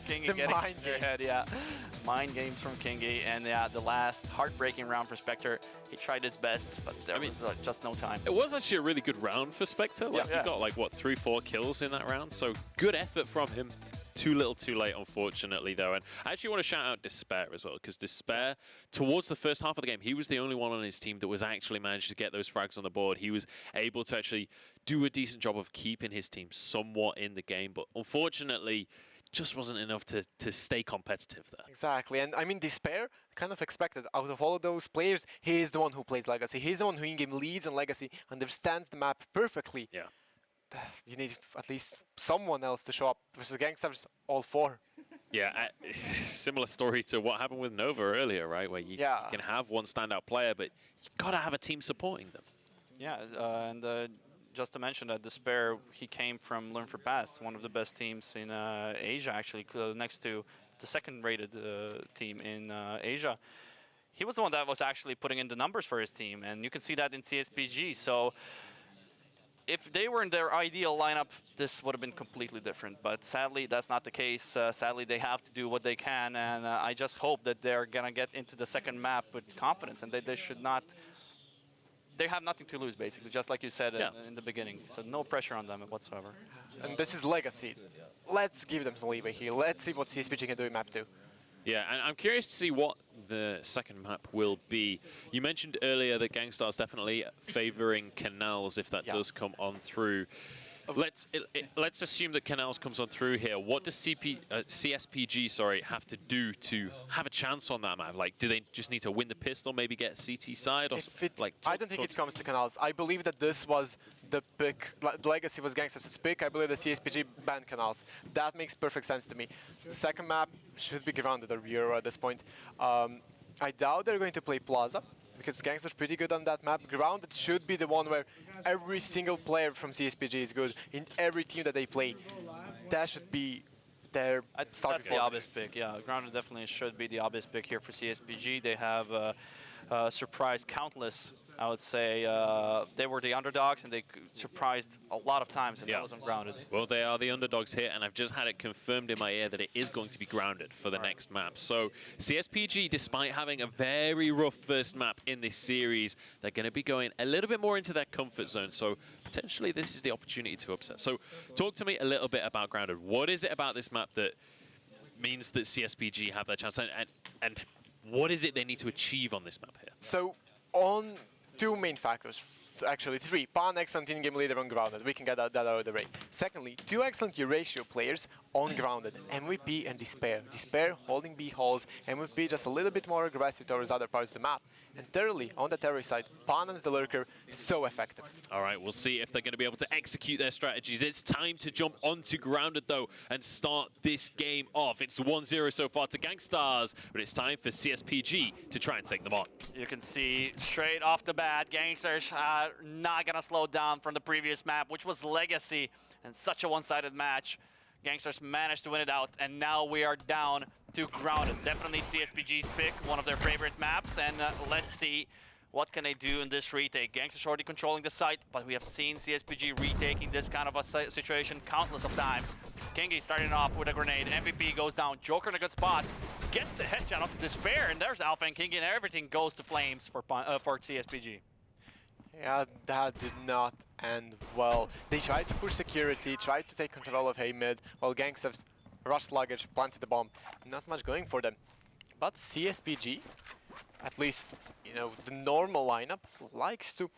Speaker 14: Kingy
Speaker 12: the
Speaker 14: getting
Speaker 12: mind
Speaker 14: their head, yeah. Mind games from Kingy, and yeah, the last heartbreaking round for Spectre. He tried his best, but there was just no time.
Speaker 11: It was actually a really good round for Spectre. Like, he got like, what, 3-4 kills in that round, so good effort from him. Too little, too late, unfortunately, though. And I actually want to shout out Despair as well, because Despair, towards the first half of the game, he was the only one on his team that was actually managed to get those frags on the board. He was able to actually do a decent job of keeping his team somewhat in the game, but unfortunately, just wasn't enough to stay competitive there.
Speaker 12: Exactly, and I mean, Despair, kind of expected. Out of all of those players, he is the one who plays Legacy. He's the one who in-game leads on Legacy, understands the map perfectly.
Speaker 11: Yeah.
Speaker 12: You need at least someone else to show up. Versus Gankstars, all 4.
Speaker 11: Yeah, similar story to what happened with Nova earlier, right? Where you can have one standout player, but you got to have a team supporting them.
Speaker 14: Yeah, and just to mention that Despair, he came from Learn for Pass, one of the best teams in Asia, actually, next to the second-rated team in Asia. He was the one that was actually putting in the numbers for his team, and you can see that in CsPG. So if they were in their ideal lineup, this would have been completely different. But sadly, that's not the case. Sadly, they have to do what they can, and I just hope that they're going to get into the second map with confidence, and they should not... They have nothing to lose, basically, just like you said in the beginning. So no pressure on them whatsoever.
Speaker 12: And this is Legacy. Let's give them some leeway here. Let's see what CsPG can do in map 2.
Speaker 11: Yeah, and I'm curious to see what the second map will be. You mentioned earlier that Gankstars definitely favoring Canals if that does come on through. Let's assume that Canals comes on through here. What does CsPG have to do to have a chance on that map? Like, do they just need to win the pistol, maybe get CT side? Or
Speaker 12: I don't think it comes to Canals. I believe that this was the pick. Legacy was Gankstars' pick. I believe that CsPG banned Canals. That makes perfect sense to me. So the second map should be Grounded or Bureau at this point. I doubt they're going to play Plaza, because Gankstars pretty good on that map. Grounded should be the one where every single player from CsPG is good in every team that they play. That should be their starting
Speaker 14: That's the obvious pick, yeah. Grounded definitely should be the obvious pick here for CsPG. They have surprised countless. I would say they were the underdogs, and they surprised a lot of times, and that was ungrounded.
Speaker 11: Well, they are the underdogs here, and I've just had it confirmed in my ear that it is going to be grounded for the next map. So CsPG, despite having a very rough first map in this series, they're going to be going a little bit more into their comfort zone. So potentially this is the opportunity to upset. So talk to me a little bit about grounded. What is it about this map that means that CsPG have their chance, and what is it they need to achieve on this map here?
Speaker 12: So on two main factors, actually three. Pan, excellent in-game leader on grounded. We can get that out of the way. Secondly, two excellent ratio players on grounded. MVP and Despair. Despair holding B halls. MVP just a little bit more aggressive towards other parts of the map. And thirdly, on the terror side, Pan as the lurker, so effective.
Speaker 11: All right, we'll see if they're going to be able to execute their strategies. It's time to jump onto grounded, though, and start this game off. It's 1-0 so far to Gankstars, but it's time for CsPG to try and take them on.
Speaker 14: You can see straight off the bat, Gankstars not going to slow down from the previous map, which was Legacy, and such a one-sided match. Gankstars managed to win it out, and now we are down to grounded. Definitely CsPG's pick, one of their favorite maps, and let's see what can they do in this retake. Gankstars already controlling the site, but we have seen CsPG retaking this kind of a situation countless of times. Kingy starting off with a grenade. MVP goes down. Joker in a good spot. Gets the headshot up to Despair, and there's Alpha and Kingy, and everything goes to flames for CsPG.
Speaker 12: Yeah, that did not end well. They tried to push security, tried to take control of A mid, while Gankstars rushed luggage, planted the bomb. Not much going for them. But CsPG, at least, you know, the normal lineup, likes to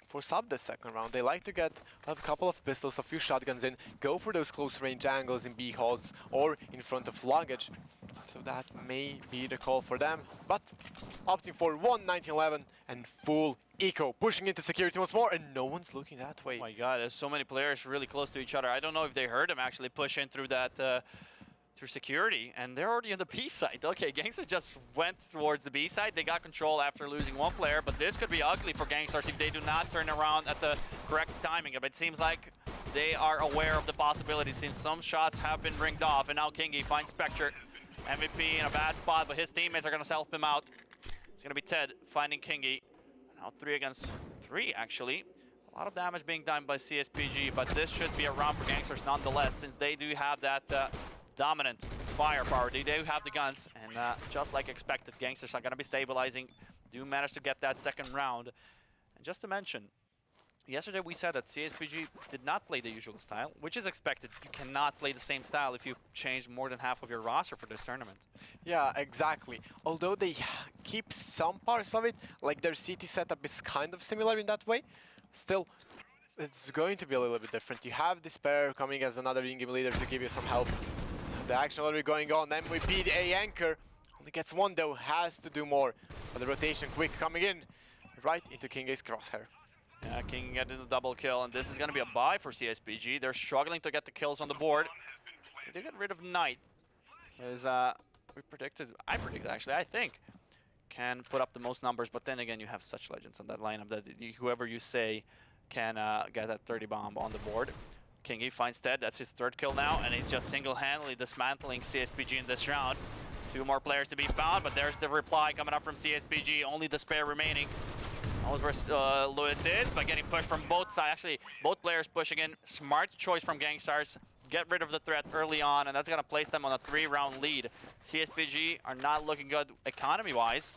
Speaker 12: force up the second round. They like to get a couple of pistols, a few shotguns in, go for those close range angles in B halls or in front of luggage. So that may be the call for them, but opting for 1-19-11 and full eco, pushing into security once more, and no one's looking that way.
Speaker 14: Oh my god, there's so many players really close to each other. I don't know if they heard him actually push in through that, through security, and they're already on the B side. Okay, Gankstars just went towards the B side. They got control after losing one player, but this could be ugly for Gankstars if they do not turn around at the correct timing. But it seems like they are aware of the possibilities, since some shots have been ringed off, and now Kingy finds Spectre. MVP in a bad spot, but his teammates are going to self him out. It's going to be Ted finding Kingy. Now 3 against 3, actually. A lot of damage being done by CsPG, but this should be a round for Gankstars nonetheless, since they do have that dominant firepower. They do have the guns, and just like expected, Gankstars are going to be stabilizing. Do manage to get that second round. And just to mention, yesterday we said that CsPG did not play the usual style, which is expected. You cannot play the same style if you change more than half of your roster for this tournament.
Speaker 12: Yeah, exactly. Although they keep some parts of it, like their CT setup is kind of similar in that way, still, it's going to be a little bit different. You have Despair coming as another in-game leader to give you some help. The action already going on. MVP, the A anchor, only gets one though, has to do more. But the rotation quick coming in, right into Kingy's crosshair.
Speaker 14: Yeah, King getting the double kill, and this is going to be a buy for CsPG. They're struggling to get the kills on the board. They do get rid of Knight, as I predicted actually, I think, can put up the most numbers, but then again, you have such legends on that lineup that whoever you say can get that 30 bomb on the board. Kingy finds Ted, that's his 3rd kill now, and he's just single-handedly dismantling CsPG in this round. 2 more players to be found, but there's the reply coming up from CsPG, only Despair remaining. Knows where Lewis is, but getting pushed from both sides. Actually, both players pushing in. Smart choice from Gankstars. Get rid of the threat early on, and that's going to place them on a 3-round lead. CsPG are not looking good economy-wise,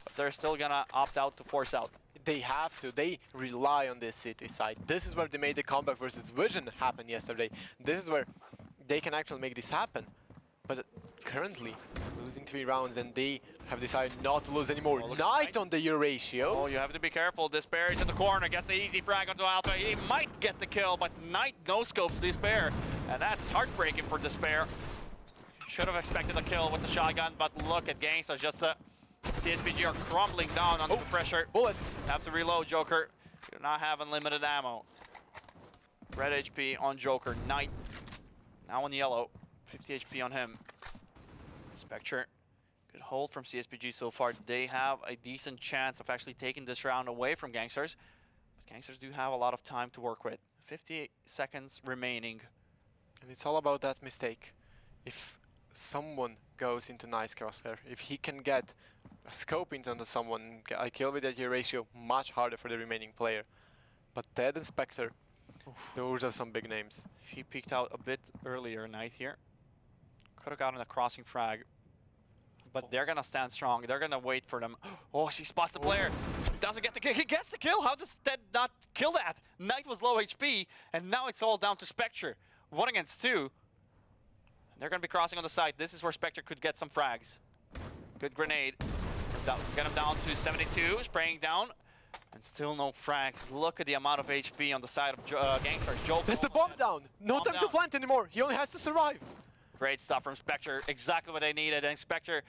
Speaker 14: but they're still going to opt out to force out.
Speaker 12: They have to. They rely on this city side. This is where they made the comeback versus Vision happen yesterday. This is where they can actually make this happen. But currently, losing 3 rounds, and they have decided not to lose anymore.
Speaker 14: Oh,
Speaker 12: Knight on the ratio.
Speaker 14: Oh, you have to be careful. Despair is in the corner, gets the easy frag onto Alpha. He might get the kill, but Knight no-scopes Despair. And that's heartbreaking for Despair. Should have expected a kill with the shotgun, but look at Gankstars. Just CsPG are crumbling down under the pressure.
Speaker 12: Bullets.
Speaker 14: Have to reload, Joker. You do not have unlimited ammo. Red HP on Joker. Knight now on yellow. 50 HP on him. Spectre, good hold from CsPG so far. They have a decent chance of actually taking this round away from Gankstars. But Gankstars do have a lot of time to work with. 58 seconds remaining.
Speaker 12: And it's all about that mistake. If someone goes into nice crosshair, if he can get scoping onto someone, a kill with that ratio, much harder for the remaining player. But Ted and Spectre, those are some big names.
Speaker 14: If he peeked out a bit earlier, Knight here, could have gotten a crossing frag. But they're gonna stand strong. They're gonna wait for them. Oh, she spots the player. Doesn't get the kill. He gets the kill. How does Ted not kill that? Knight was low HP, and now it's all down to Spectre. 1 against 2. They're gonna be crossing on the side. This is where Spectre could get some frags. Good grenade. Get him down to 72, spraying down. And still no frags. Look at the amount of HP on the side of Gankstars. Joker.
Speaker 12: There's the bomb down. No time to plant anymore. He only has to survive.
Speaker 14: Great stuff from Spectre. Exactly what they needed. And Spectre,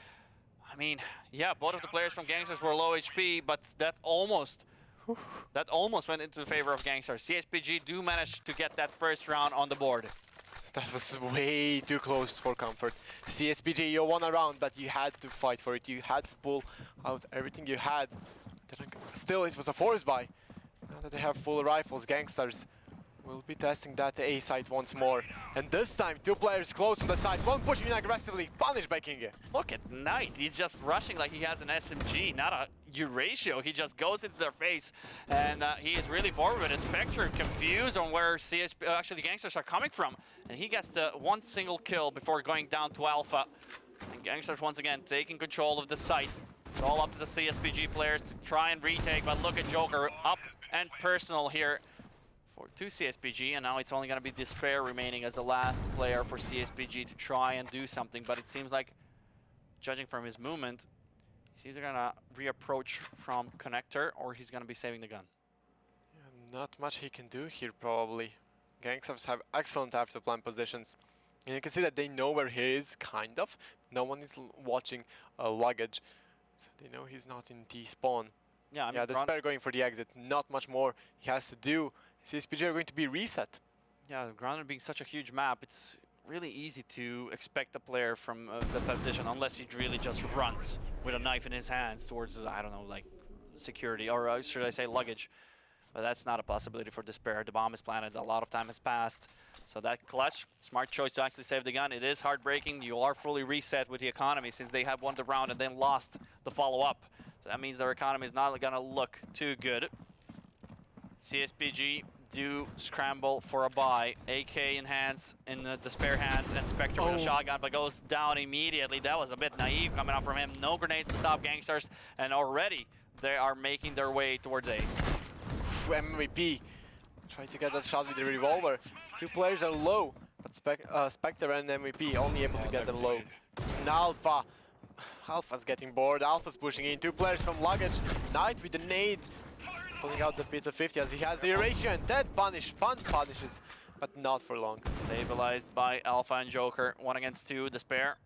Speaker 14: I mean, yeah, both of the players from Gankstars were low HP, but that almost went into the favor of Gankstars. CsPG do manage to get that first round on the board.
Speaker 12: That was way too close for comfort. CsPG, you won a round, but you had to fight for it. You had to pull out everything you had. Still, it was a force buy. Now that they have full rifles, Gankstars will be testing that A site once more. And this time, 2 players close on the side, one pushing in aggressively, punished by Kingy.
Speaker 14: Look at Knight. He's just rushing like he has an SMG, not a Euratio. He just goes into their face, and he is really forward. And Spectre confused on where actually the Gankstars are coming from. And he gets the 1 single kill before going down to Alpha. And Gankstars once again taking control of the site. It's all up to the CsPG players to try and retake, but look at Joker up and personal here for 2 CsPG, and now it's only going to be Despair remaining as the last player for CsPG to try and do something. But it seems like, judging from his movement, he's either going to reapproach from connector or he's going to be saving the gun.
Speaker 12: Yeah, not much he can do here probably. Gankstars have excellent after plant positions. And you can see that they know where he is, kind of. No one is watching luggage. So they know he's not in T-spawn.
Speaker 14: Yeah, I mean,
Speaker 12: yeah, Despair going for the exit. Not much more he has to do. CsPG are going to be reset.
Speaker 14: Yeah, Grounded being such a huge map, it's really easy to expect a player from the position unless he really just runs with a knife in his hands towards, I don't know, like security, or should I say luggage. But that's not a possibility for Despair. The bomb is planted, a lot of time has passed. So that clutch, smart choice to actually save the gun. It is heartbreaking. You are fully reset with the economy since they have won the round and then lost the follow-up. So that means their economy is not gonna look too good. CsPG do scramble for a buy. AK in hands, in the Despair hands, and Spectre with a shotgun, but goes down immediately. That was a bit naive coming up from him. No grenades to stop Gankstars, and already they are making their way towards A.
Speaker 12: MVP trying to get that shot with the revolver. 2 players are low, but Spectre and MVP only able to get them low. And Alpha. Alpha's getting bored. Alpha's pushing in. 2 players from luggage. Knight with the nade. Pulling out the bit of 50 as he has the erasure, and Dead punishes, but not for long.
Speaker 14: Stabilized by Alpha and Joker. 1 against 2. Despair.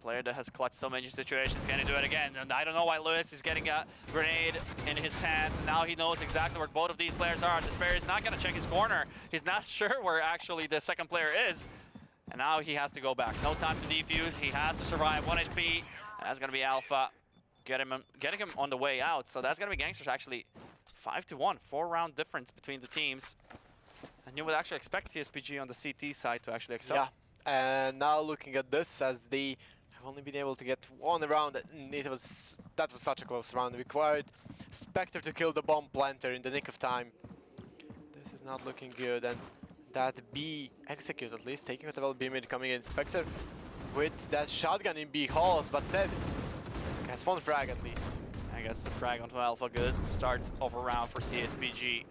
Speaker 14: Player that has clutched so many situations, can he do it again? And I don't know why Lewis is getting a grenade in his hands. Now he knows exactly where both of these players are. Despair is not going to check his corner. He's not sure where actually the second player is. And now he has to go back. No time to defuse. He has to survive. 1 HP. That's going to be Alpha getting him on the way out. So that's going to be Gankstars actually 5-1. 4-round difference between the teams. And you would actually expect CsPG on the CT side to actually excel.
Speaker 12: Yeah, and now looking at this as the only been able to get 1 round, and that was such a close round. It required Spectre to kill the bomb planter in the nick of time. This is not looking good, and that B execute at least, taking a B mid coming in. Spectre with that shotgun in B halls, but Ted has 1 frag at least.
Speaker 14: I guess the frag onto Alpha, good start of a round for CsPG.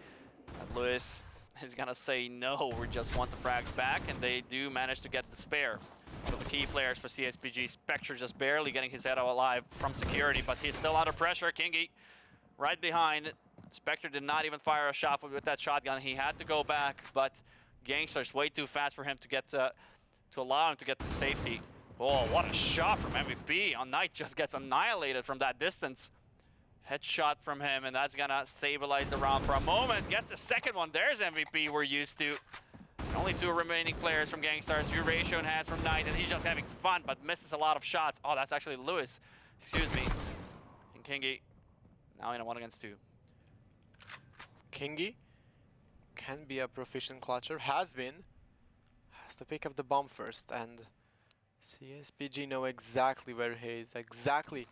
Speaker 14: And Lewis is gonna say no, we just want the frags back, and they do manage to get the spare. One of the key players for CsPG, Spectre just barely getting his head out alive from security, but he's still under pressure. Kingy right behind. Spectre did not even fire a shot with that shotgun. He had to go back, but Gankstars way too fast for him to get to allow him to get to safety. Oh, what a shot from MVP. On Knight just gets annihilated from that distance. Headshot from him, and that's gonna stabilize the round for a moment. Gets the second one. There's MVP we're used to. Only 2 remaining players from Gankstars. Euratio in hands from Knight, and he's just having fun, but misses a lot of shots. Oh, that's actually Lewis. Excuse me. And Kingy now in a 1 against 2.
Speaker 12: Kingy can be a proficient clutcher, has to pick up the bomb first, and CsPG know exactly where he is, exactly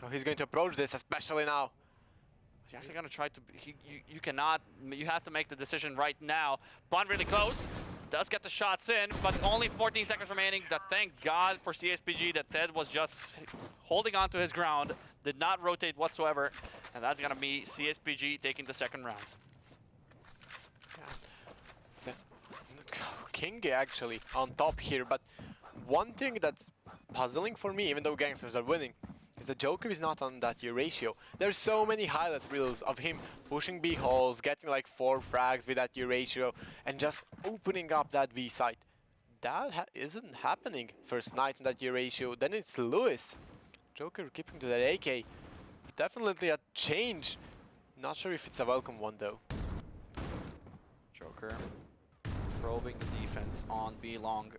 Speaker 12: Oh, he's going to approach this, especially now.
Speaker 14: He's actually going to try to... You cannot... You have to make the decision right now. Bond really close. Does get the shots in, but only 14 seconds remaining. Thank God for CsPG that Ted was just holding on to his ground. Did not rotate whatsoever. And that's going to be CsPG taking the second round.
Speaker 12: King actually on top here, but one thing that's puzzling for me, even though Gankstars are winning, is that Joker is not on that U ratio. There's so many highlight reels of him pushing B holes, getting like 4 frags with that U ratio, and just opening up that B site. That isn't happening. First night in that U ratio, then it's Lewis. Joker keeping to that AK. Definitely a change. Not sure if it's a welcome one though.
Speaker 14: Joker probing the defense on B long.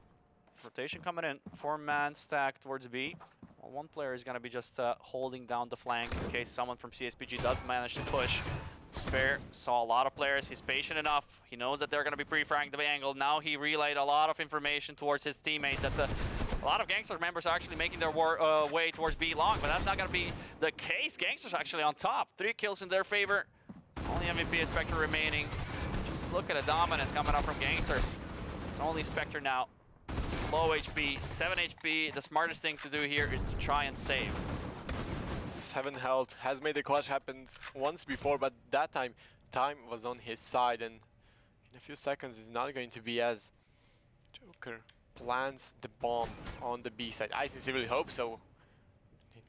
Speaker 14: Rotation coming in. 4-man stack towards B. Well, one player is going to be just holding down the flank in case someone from CsPG does manage to push. Spare saw a lot of players. He's patient enough. He knows that they're going to be pre-fragging the angle. Now he relayed a lot of information towards his teammates that a lot of Gankstars members are actually making their way towards B long, but that's not going to be the case. Gankstars actually on top. 3 kills in their favor. Only MVP is Spectre remaining. Just look at the dominance coming up from Gankstars. It's only Spectre now. Low HP, 7 HP. The smartest thing to do here is to try and save.
Speaker 12: 7 health, has made the clutch happen once before, but that time was on his side, and in a few seconds it's not going to be as Joker plants the bomb on the B side. I sincerely hope so.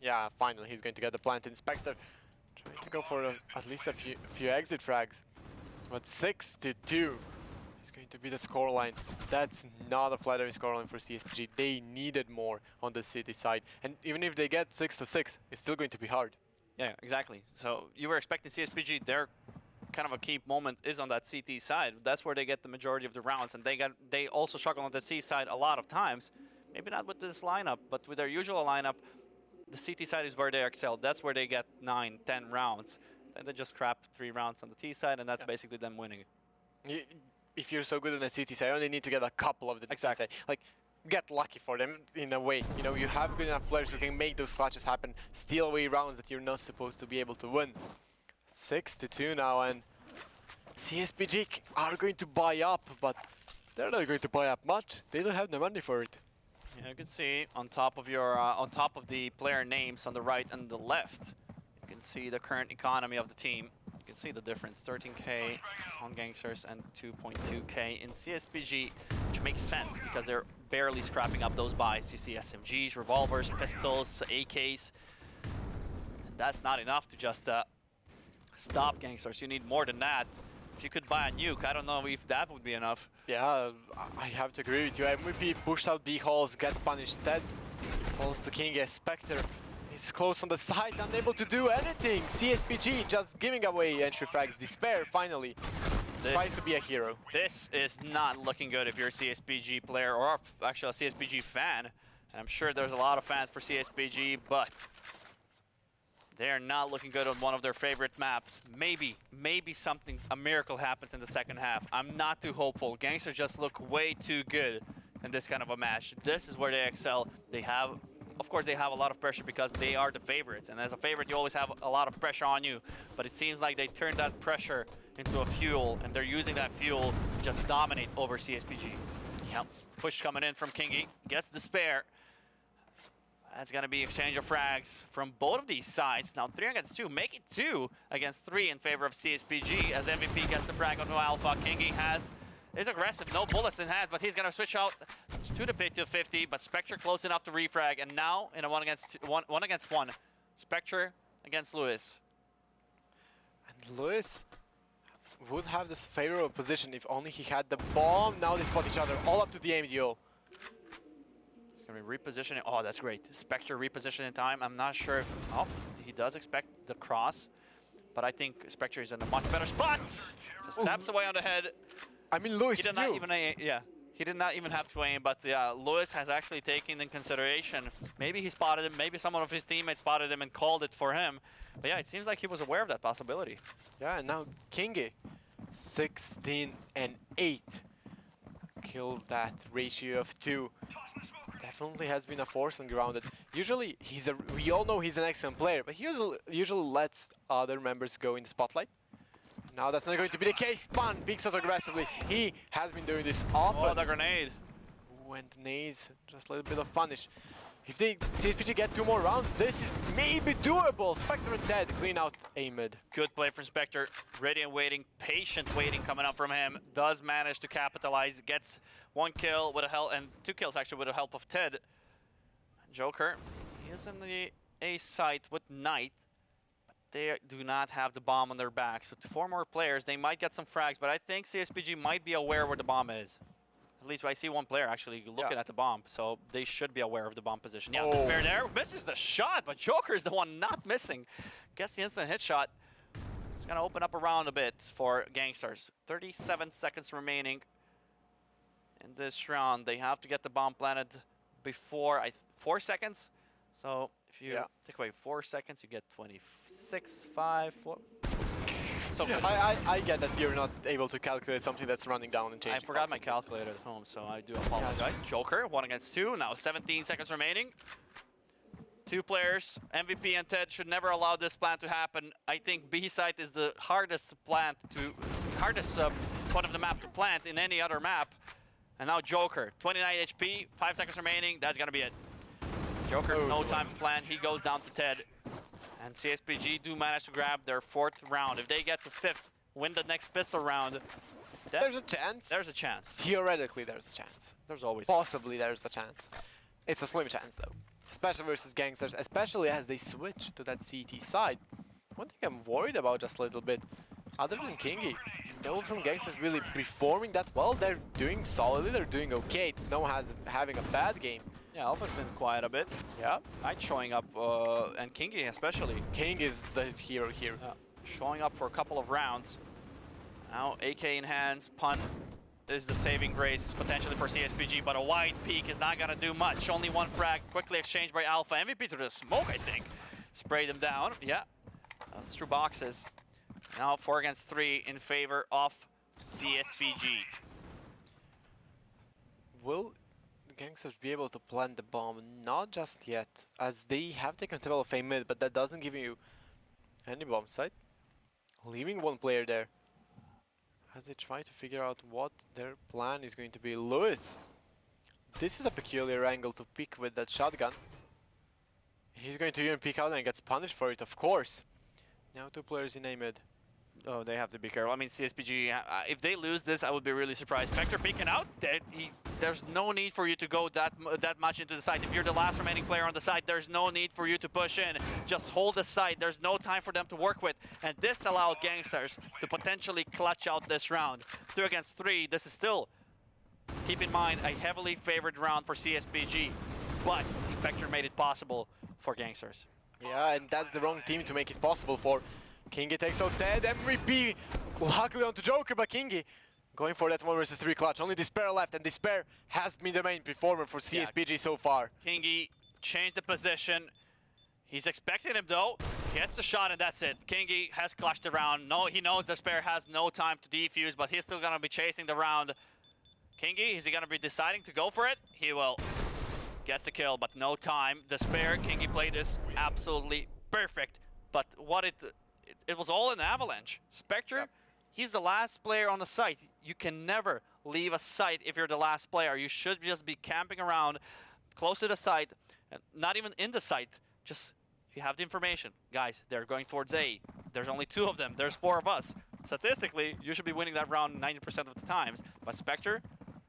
Speaker 12: Yeah, finally he's going to get the plant. Inspector trying to go for at least a few exit frags, but 6-2 is going to be the scoreline. That's not a flattering scoreline for CsPG. They needed more on the city side, and even if they get 6-6, it's still going to be hard.
Speaker 14: Yeah, exactly. So you were expecting CsPG, their kind of a key moment is on that CT side. That's where they get the majority of the rounds, and they also struggle on the C side a lot of times. Maybe not with this lineup, but with their usual lineup, the CT side is where they excel. That's where they get 9, 10 rounds. And they just crap 3 rounds on the T side, and that's basically them winning.
Speaker 12: If you're so good on the CT side, you only need to get a couple of the defense side. Like, get lucky for them in a way. You know, you have good enough players who can make those clutches happen, steal away rounds that you're not supposed to be able to win. 6-2 now, and CsPG are going to buy up, but they're not going to buy up much. They don't have the money for it.
Speaker 14: Yeah, you can see on top of your on top of the player names on the right and the left, you can see the current economy of the team. You can see the difference, 13k on Gankstars and 2.2k in CsPG, which makes sense because they're barely scrapping up those buys. You see SMGs, revolvers, pistols, AKs. And that's not enough to just stop Gankstars. You need more than that. If you could buy a nuke, I don't know if that would be enough.
Speaker 12: Yeah, I have to agree with you. MVP pushed out B holes, gets punished. Ted falls to King as Spectre. He's close on the side, unable to do anything. CsPG just giving away entry frags. Despair finally tries to be a hero.
Speaker 14: This is not looking good if you're a CsPG player or actually a CsPG fan. And I'm sure there's a lot of fans for CsPG, but they're not looking good on one of their favorite maps. Maybe a miracle happens in the second half. I'm not too hopeful. Gankstars just look way too good in this kind of a match. This is where they excel. Of course, they have a lot of pressure because they are the favorites. And as a favorite, you always have a lot of pressure on you. But it seems like they turned that pressure into a fuel, and they're using that fuel to just dominate over CsPG. Yep. Push coming in from Kingy. Gets the spare. That's going to be exchange of frags from both of these sides. Now 3 against 2, make it 2 against 3 in favor of CsPG as MVP gets the frag onto Alpha. Kingy is aggressive, no bullets in hand, but he's going to switch out to the pit to 50, but Spectre close enough to refrag, and now in a 1 against 1. Spectre against Lewis.
Speaker 12: And Lewis would have this favorable position if only he had the bomb. Now they spot each other, all up to the AMDO.
Speaker 14: He's going to be repositioning. Oh, that's great. Spectre reposition in time. I'm not sure if... Oh, he does expect the cross, but I think Spectre is in a much better spot. Just taps away on the head.
Speaker 12: I mean, Lewis
Speaker 14: he did not even he did not even have to aim, but Lewis has actually taken in consideration. Maybe he spotted him, maybe someone of his teammates spotted him and called it for him. But yeah, it seems like he was aware of that possibility.
Speaker 12: Yeah, and now Kingy, 16 and 8. Killed that ratio of 2. definitely has been a force on grounded. Usually, we all know he's an excellent player, but he usually lets other members go in the spotlight. Now that's not going to be the case. Pan peeks out aggressively. He has been doing this often.
Speaker 14: Oh, the grenade.
Speaker 12: Went nades, just a little bit of punish. If they CsPG get 2 more rounds, this is maybe doable. Spectre and Ted clean out A mid.
Speaker 14: Good play from Spectre. Ready and waiting, patient waiting coming up from him. Does manage to capitalize. Gets 1 kill with a help, and 2 kills actually with the help of Ted. Joker, he is in the A site with Knight. But they do not have the bomb on their back. So 4 more players, they might get some frags, but I think CsPG might be aware where the bomb is. At least I see 1 player actually looking at the bomb, so they should be aware of the bomb position. Yeah, Despair there misses the shot, but Joker is the one not missing. Gets the instant hit shot. It's gonna open up around a bit for Gankstars. 37 seconds remaining in this round. They have to get the bomb planted before 4 seconds. So if you take away 4 seconds, you get 26, 5, 4. So
Speaker 12: I get that you're not able to calculate something that's running down and changing.
Speaker 14: I forgot my calculator at home, so I do apologize. Joker, 1 against 2, now 17 seconds remaining. 2 players, MVP and Ted should never allow this plant to happen. I think B site is the hardest part of the map to plant in any other map. And now Joker, 29 HP, 5 seconds remaining, that's gonna be it. Joker, no time to plant, he goes down to Ted. And CsPG do manage to grab their 4th round. If they get to 5th, win the next pistol round,
Speaker 12: there's a chance.
Speaker 14: There's a chance.
Speaker 12: Theoretically, there's a chance.
Speaker 14: There's always
Speaker 12: possibly there's a chance. It's a slim chance though, especially versus Gankstars, especially as they switch to that CT side. One thing I'm worried about just a little bit, other than Kingy, no one from Gankstars really performing that well. They're doing solidly, they're doing okay. No one has having a bad game.
Speaker 14: Yeah, Alpha's been quiet a bit.
Speaker 12: Yeah.
Speaker 14: Knight showing up, and Kingy especially.
Speaker 12: King is the hero here.
Speaker 14: Showing up for a couple of rounds. Now AK in hands, punt is the saving grace potentially for CsPG, but a wide peak is not gonna do much. Only 1 frag, quickly exchanged by Alpha. MVP to the smoke, I think. Sprayed him down, yeah. That's through boxes. Now 4 against 3 in favor of CsPG.
Speaker 12: Will Gankstars be able to plant the bomb? Not just yet, as they have taken control of A mid, but that doesn't give you any bomb site. Leaving 1 player there as they try to figure out what their plan is going to be. Lewis, this is a peculiar angle to pick with that shotgun. He's going to even peek out and gets punished for it, of course. Now 2 players in A mid.
Speaker 14: Oh, they have to be careful. I mean, CsPG, if they lose this, I would be really surprised. Spectre peeking out, there's no need for you to go that much into the site. If you're the last remaining player on the site, there's no need for you to push in. Just hold the site. There's no time for them to work with. And this allowed Gankstars to potentially clutch out this round. 2 against 3, this is still, keep in mind, a heavily favored round for CsPG. But Spectre made it possible for Gankstars.
Speaker 12: Yeah, and that's the wrong team to make it possible for. Kingy takes out Ted, MVP luckily onto Joker, but Kingy going for that 1 versus 3 clutch. Only Despair left, and Despair has been the main performer for CsPG so far.
Speaker 14: Kingy changed the position. He's expecting him though. Gets the shot and that's it. Kingy has clutched the round. No, he knows Despair has no time to defuse, but he's still gonna be chasing the round. Kingy, is he gonna be deciding to go for it? He will. Gets the kill, but no time. Despair, Kingy played this absolutely perfect. But what it was all an avalanche. Spectre, he's the last player on the site. You can never leave a site if you're the last player. You should just be camping around close to the site, not even in the site. Just, you have the information. Guys, they're going towards A. There's only 2 of them. There's 4 of us. Statistically, you should be winning that round 90% of the times. But Spectre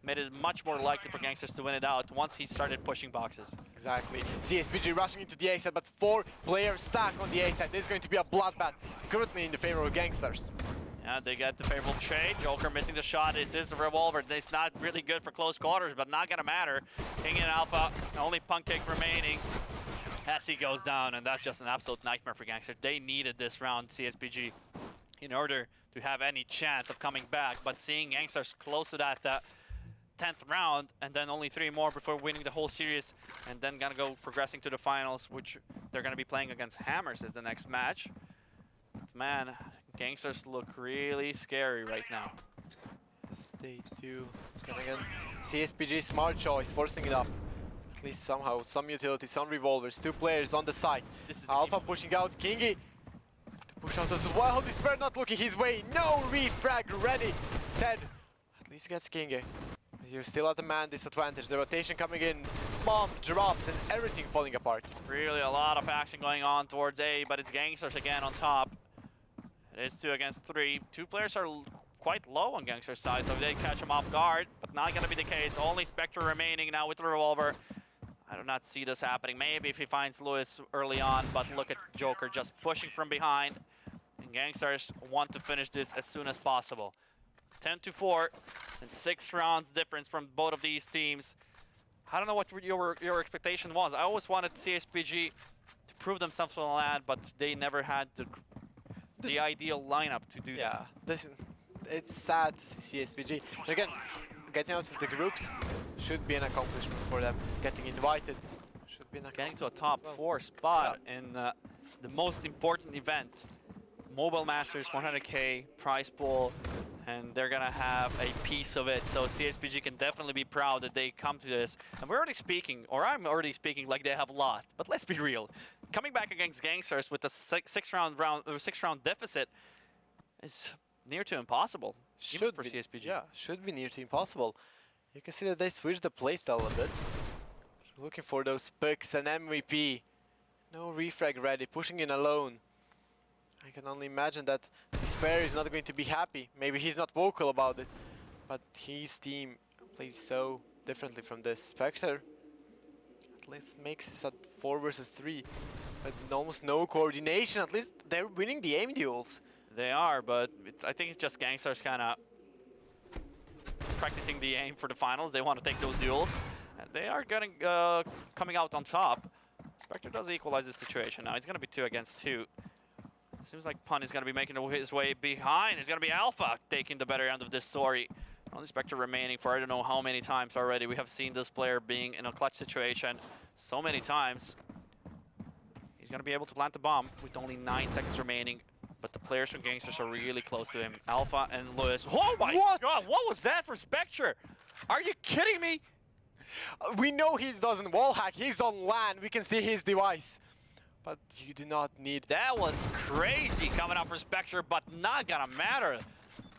Speaker 14: made it much more likely for Gankstars to win it out once he started pushing boxes.
Speaker 12: Exactly. CsPG rushing into the A side, but 4 players stack on the A side. This is going to be a bloodbath, currently in the favor of Gankstars.
Speaker 14: Yeah, they get the favorable trade. Joker missing the shot. It's his revolver. It's not really good for close quarters, but not gonna matter. King and Alpha, only punt kick remaining as he goes down, and that's just an absolute nightmare for Gankstars. They needed this round, CsPG, in order to have any chance of coming back, but seeing Gankstars close to that 10th round, and then only 3 more before winning the whole series, and then gonna go progressing to the finals, which they're gonna be playing against Hammers as the next match. But man, Gankstars look really scary right now.
Speaker 12: Yes, they do. And again, CsPG smart choice, forcing it up. At least somehow, some utility, some revolvers, 2 players on the side.
Speaker 14: This is
Speaker 12: Alpha pushing out Kingy. To push out as well. Despair not looking his way. No refrag ready. Ted at least gets Kingy. You're still at the man disadvantage. The rotation coming in, bomb dropped, and everything falling apart.
Speaker 14: Really a lot of action going on towards A, but it's Gankstars again on top. It is 2 against 3. 2 players are quite low on Gankstars' side, so if they catch him off guard, but not going to be the case. Only Spectre remaining now with the revolver. I do not see this happening. Maybe if he finds Lewis early on, but look at Joker just pushing from behind. And Gankstars want to finish this as soon as possible. 10-4, and 6 rounds difference from both of these teams. I don't know what your expectation was. I always wanted CsPG to prove themselves on LAN, but they never had the ideal lineup to do that.
Speaker 12: Yeah, it's sad to see CsPG. But again, getting out of the groups should be an accomplishment for them. Getting invited should be an accomplishment.
Speaker 14: Getting to a top 4 spot in the most important event. Mobile Masters, 100K prize pool, and they're gonna have a piece of it. So CsPG can definitely be proud that they come to this. And we're already speaking, or I'm already speaking like they have lost. But let's be real. Coming back against Gankstars with a six round deficit is near to impossible.
Speaker 12: Should
Speaker 14: for
Speaker 12: be,
Speaker 14: CsPG.
Speaker 12: Yeah, should be near to impossible. You can see that they switched the playstyle a bit. Looking for those picks and MVP. No refrag ready, pushing in alone. I can only imagine that Despair is not going to be happy. Maybe he's not vocal about it, but his team plays so differently from this. Spectre at least makes this at 4 versus 3, but almost no coordination. At least they're winning the aim duels.
Speaker 14: They are, but I think it's just Gankstars kind of practicing the aim for the finals. They want to take those duels, and they are getting coming out on top. Spectre does equalize the situation. Now it's going to be 2 against 2. Seems like Pun is going to be making his way behind. It's going to be Alpha taking the better end of this story. Only Spectre remaining for I don't know how many times already. We have seen this player being in a clutch situation so many times. He's going to be able to plant the bomb with only 9 seconds remaining. But the players from Gankstars are really close to him. Alpha and Lewis. Oh my god, what was that for Spectre? Are you kidding me?
Speaker 12: We know he doesn't wall hack. He's on LAN. We can see his device. But you do not need...
Speaker 14: That was crazy coming out for Spectre, but not gonna matter.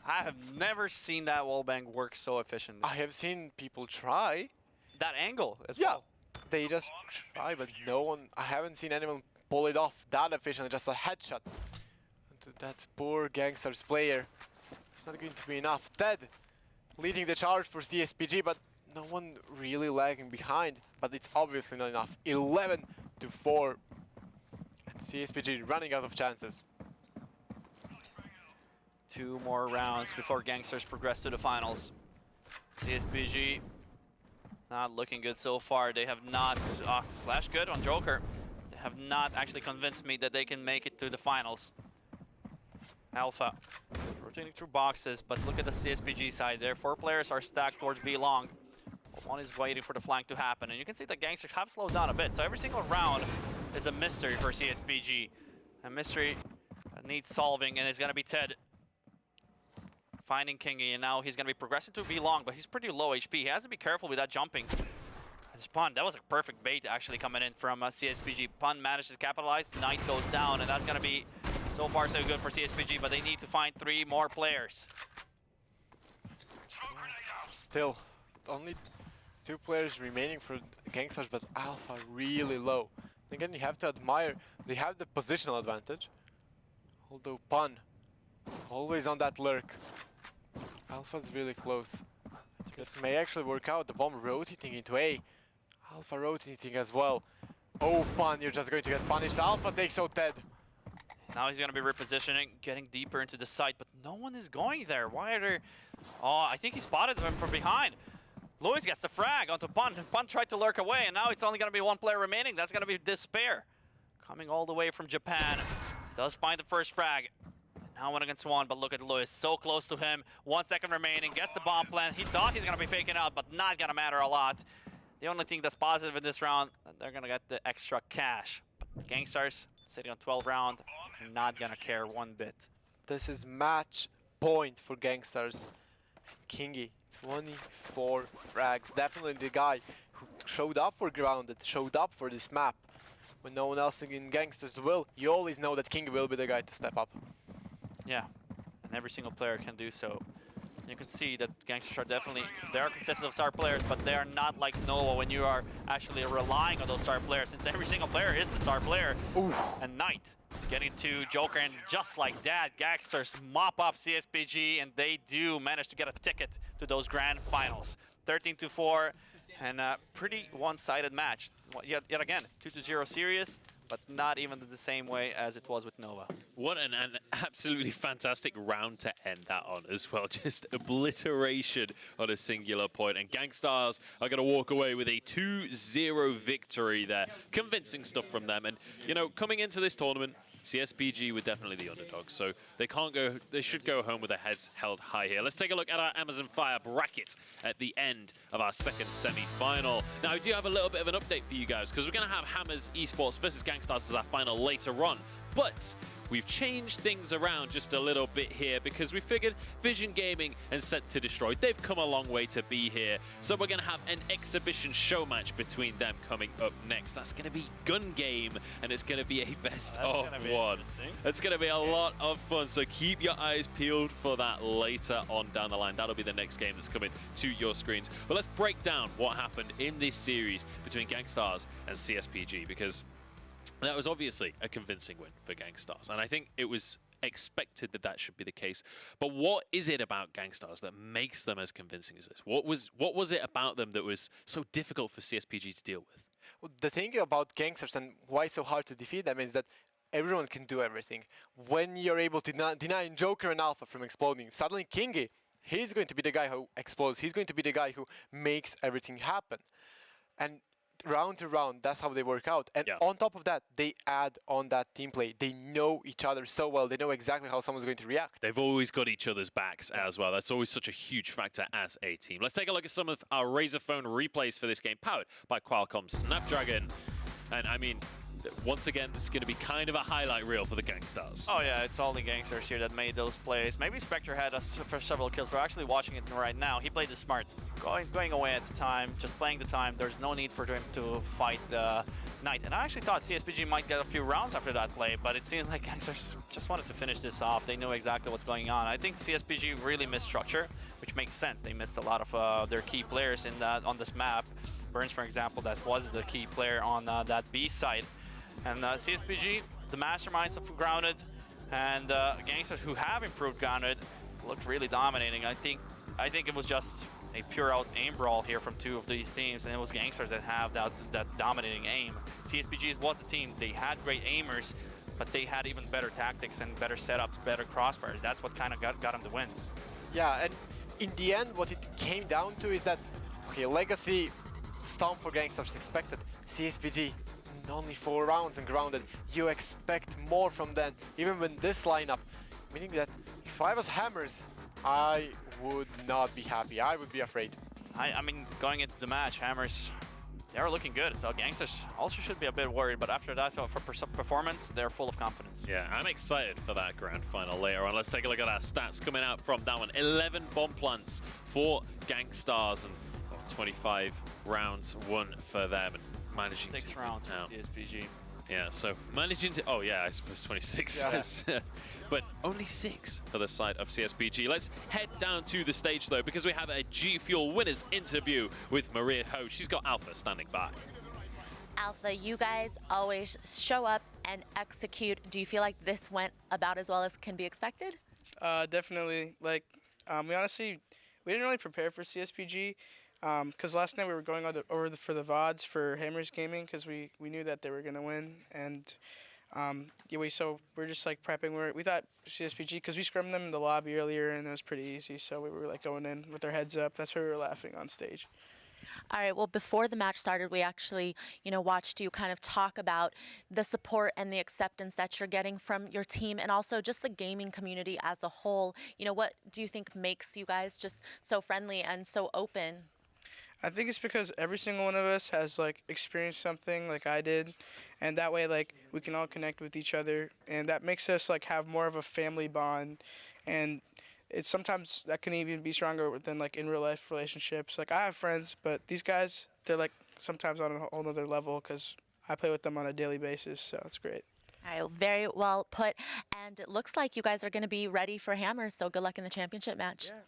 Speaker 14: I have never seen that wallbang work so efficiently.
Speaker 12: I have seen people try.
Speaker 14: That angle as well.
Speaker 12: They just try, but no one... I haven't seen anyone pull it off that efficiently, just a headshot. That poor Gankstars player. It's not going to be enough. Ted leading the charge for CsPG, but no one really lagging behind. But it's obviously not enough. 11-4. And CsPG running out of chances.
Speaker 14: 2 more rounds before Gankstars progress to the finals. CsPG not looking good so far. They have not... flash good on Joker. They have not actually convinced me that they can make it to the finals. Alpha rotating through boxes, but look at the CsPG side there. 4 players are stacked towards B long. One is waiting for the flank to happen, and you can see the Gankstars have slowed down a bit. So every single round is a mystery for CsPG. A mystery needs solving, and it's going to be Ted finding Kingy, and now he's going to be progressing to B long, but he's pretty low HP. He has to be careful with that jumping. This Pun, that was a perfect bait actually coming in from CsPG. Pun managed to capitalize. Knight goes down, and that's going to be so far so good for CsPG, but they need to find 3 more players.
Speaker 12: Still, only 2 players remaining for Gankstars, but Alpha really low. Again, you have to admire, they have the positional advantage. Although Pun, always on that lurk. Alpha's really close. This may actually work out. The bomb rotating into A. Alpha rotating as well. Oh, Pun, you're just going to get punished. Alpha takes out Ted.
Speaker 14: Now he's going to be repositioning, getting deeper into the site, but no one is going there. Why are there... Oh, I think he spotted him from behind. Lewis gets the frag onto Pun. Pun tried to lurk away, and now it's only going to be 1 player remaining. That's going to be Despair. Coming all the way from Japan. Does find the first frag. Now 1 against 1, but look at Lewis. So close to him. 1 second remaining. Gets the bomb plant. He thought he's going to be faking out, but not going to matter a lot. The only thing that's positive in this round, they're going to get the extra cash. But the Gankstars sitting on 12 round. Not gonna care one bit.
Speaker 12: This is match point for Gankstars. Kingy, 24 frags. Definitely the guy who showed up for Grounded, showed up for this map. When no one else in Gankstars will, you always know that King will be the guy to step up.
Speaker 14: Yeah, and every single player can do so. You can see that Gankstars are definitely, they are consistent of star players, but they are not like Nova when you are actually relying on those star players, since every single player is the star player.
Speaker 12: Ooh.
Speaker 14: And Knight getting to Joker, and just like that, Gankstars mop up CsPG, and they do manage to get a ticket to those grand finals. 13-4, and a pretty one-sided match. Yet again, 2-0 series, but not even the same way as it was with Nova.
Speaker 11: What an absolutely fantastic round to end that on as well. Just obliteration on a singular point. And Gankstars are going to walk away with a 2-0 victory there. Convincing stuff from them. And, you know, coming into this tournament, CsPG were definitely the underdogs, so they should go home with their heads held high here. Let's take a look at our Amazon Fire bracket at the end of our second semi-final. Now, I do have a little bit of an update for you guys, because we're going to have Hammers Esports versus Gankstars as our final later on. But we've changed things around just a little bit here because we figured Vision Gaming and Set to Destroy, they've come a long way to be here. So we're going to have an exhibition show match between them coming up next. That's going to be Gun Game, and it's going to be a best of one. It's going to be a lot of fun, so keep your eyes peeled for that later on down the line. That'll be the next game that's coming to your screens. But let's break down what happened in this series between Gankstars and CsPG, because that was obviously a convincing win for Gankstars, and I think it was expected that that should be the case. But what is it about Gankstars that makes them as convincing as this? What was it about them that was so difficult for CsPG to deal with?
Speaker 12: Well, the thing about Gankstars and why it's so hard to defeat them is that everyone can do everything. When you're able to deny Joker and Alpha from exploding, suddenly Kingy, he's going to be the guy who explodes. He's going to be the guy who makes everything happen. And round to round, that's how they work out. And on top of that, they add on that team play. They know each other so well. They know exactly how someone's going to react.
Speaker 11: They've always got each other's backs as well. That's always such a huge factor as a team. Let's take a look at some of our Razer phone replays for this game, powered by Qualcomm Snapdragon. And I mean, once again, this is going to be kind of a highlight reel for the Gankstars.
Speaker 14: Oh yeah, it's all the Gankstars here that made those plays. Maybe Spectre had us for several kills. We're actually watching it right now. He played it smart, going away at the time, just playing the time. There's no need for him to fight the Knight. And I actually thought CsPG might get a few rounds after that play, but it seems like Gankstars just wanted to finish this off. They knew exactly what's going on. I think CsPG really missed structure, which makes sense. They missed a lot of their key players on this map. Burns, for example, that was the key player on that B side. And CsPG, the masterminds of Grounded, and Gankstars who have improved Grounded, looked really dominating. I think it was just a pure out aim brawl here from two of these teams, and it was Gankstars that have that dominating aim. CsPG was the team. They had great aimers, but they had even better tactics and better setups, better crossfires. That's what kind of got them the wins.
Speaker 12: Yeah, and in the end, what it came down to is that, okay, Legacy stomp for Gankstars expected. CsPG, only 4 rounds and Grounded. You expect more from them, even with this lineup. Meaning that if I was Hammers, I would not be happy. I would be afraid.
Speaker 14: I mean, going into the match, Hammers, they were looking good. So Gankstars also should be a bit worried. But after that, for performance, they're full of confidence.
Speaker 11: Yeah, I'm excited for that grand final later on. Let's take a look at our stats coming out from that one. 11 bomb plants for Gankstars and 25 rounds won for them. And managing
Speaker 14: 6 rounds for CsPG.
Speaker 11: Yeah, so managing to, oh yeah, I suppose 26. Yeah. But only 6 for the side of CsPG. Let's head down to the stage though, because we have a G Fuel winners interview with Maria Ho. She's got Alpha standing by.
Speaker 15: Alpha, you guys always show up and execute. Do you feel like this went about as well as can be expected?
Speaker 1: Definitely. Like, we didn't really prepare for CsPG. Because last night we were going for the VODs for Hammers Gaming because we knew that they were going to win. And so we're just like prepping. We thought CsPG, because we scrummed them in the lobby earlier and it was pretty easy. So we were like going in with our heads up. That's why we were laughing on stage.
Speaker 15: All right, well, before the match started, we actually, watched you kind of talk about the support and the acceptance that you're getting from your team and also just the gaming community as a whole. What do you think makes you guys just so friendly and so open?
Speaker 1: I think it's because every single one of us has like experienced something like I did, and that way like we can all connect with each other, and that makes us like have more of a family bond. And it's sometimes that can even be stronger than like in real life relationships. Like I have friends, but these guys, they're like sometimes on a whole other level because I play with them on a daily basis, so it's great.
Speaker 15: All right, very well put. And it looks like you guys are going to be ready for Hammers, so good luck in the championship match.
Speaker 1: Yeah,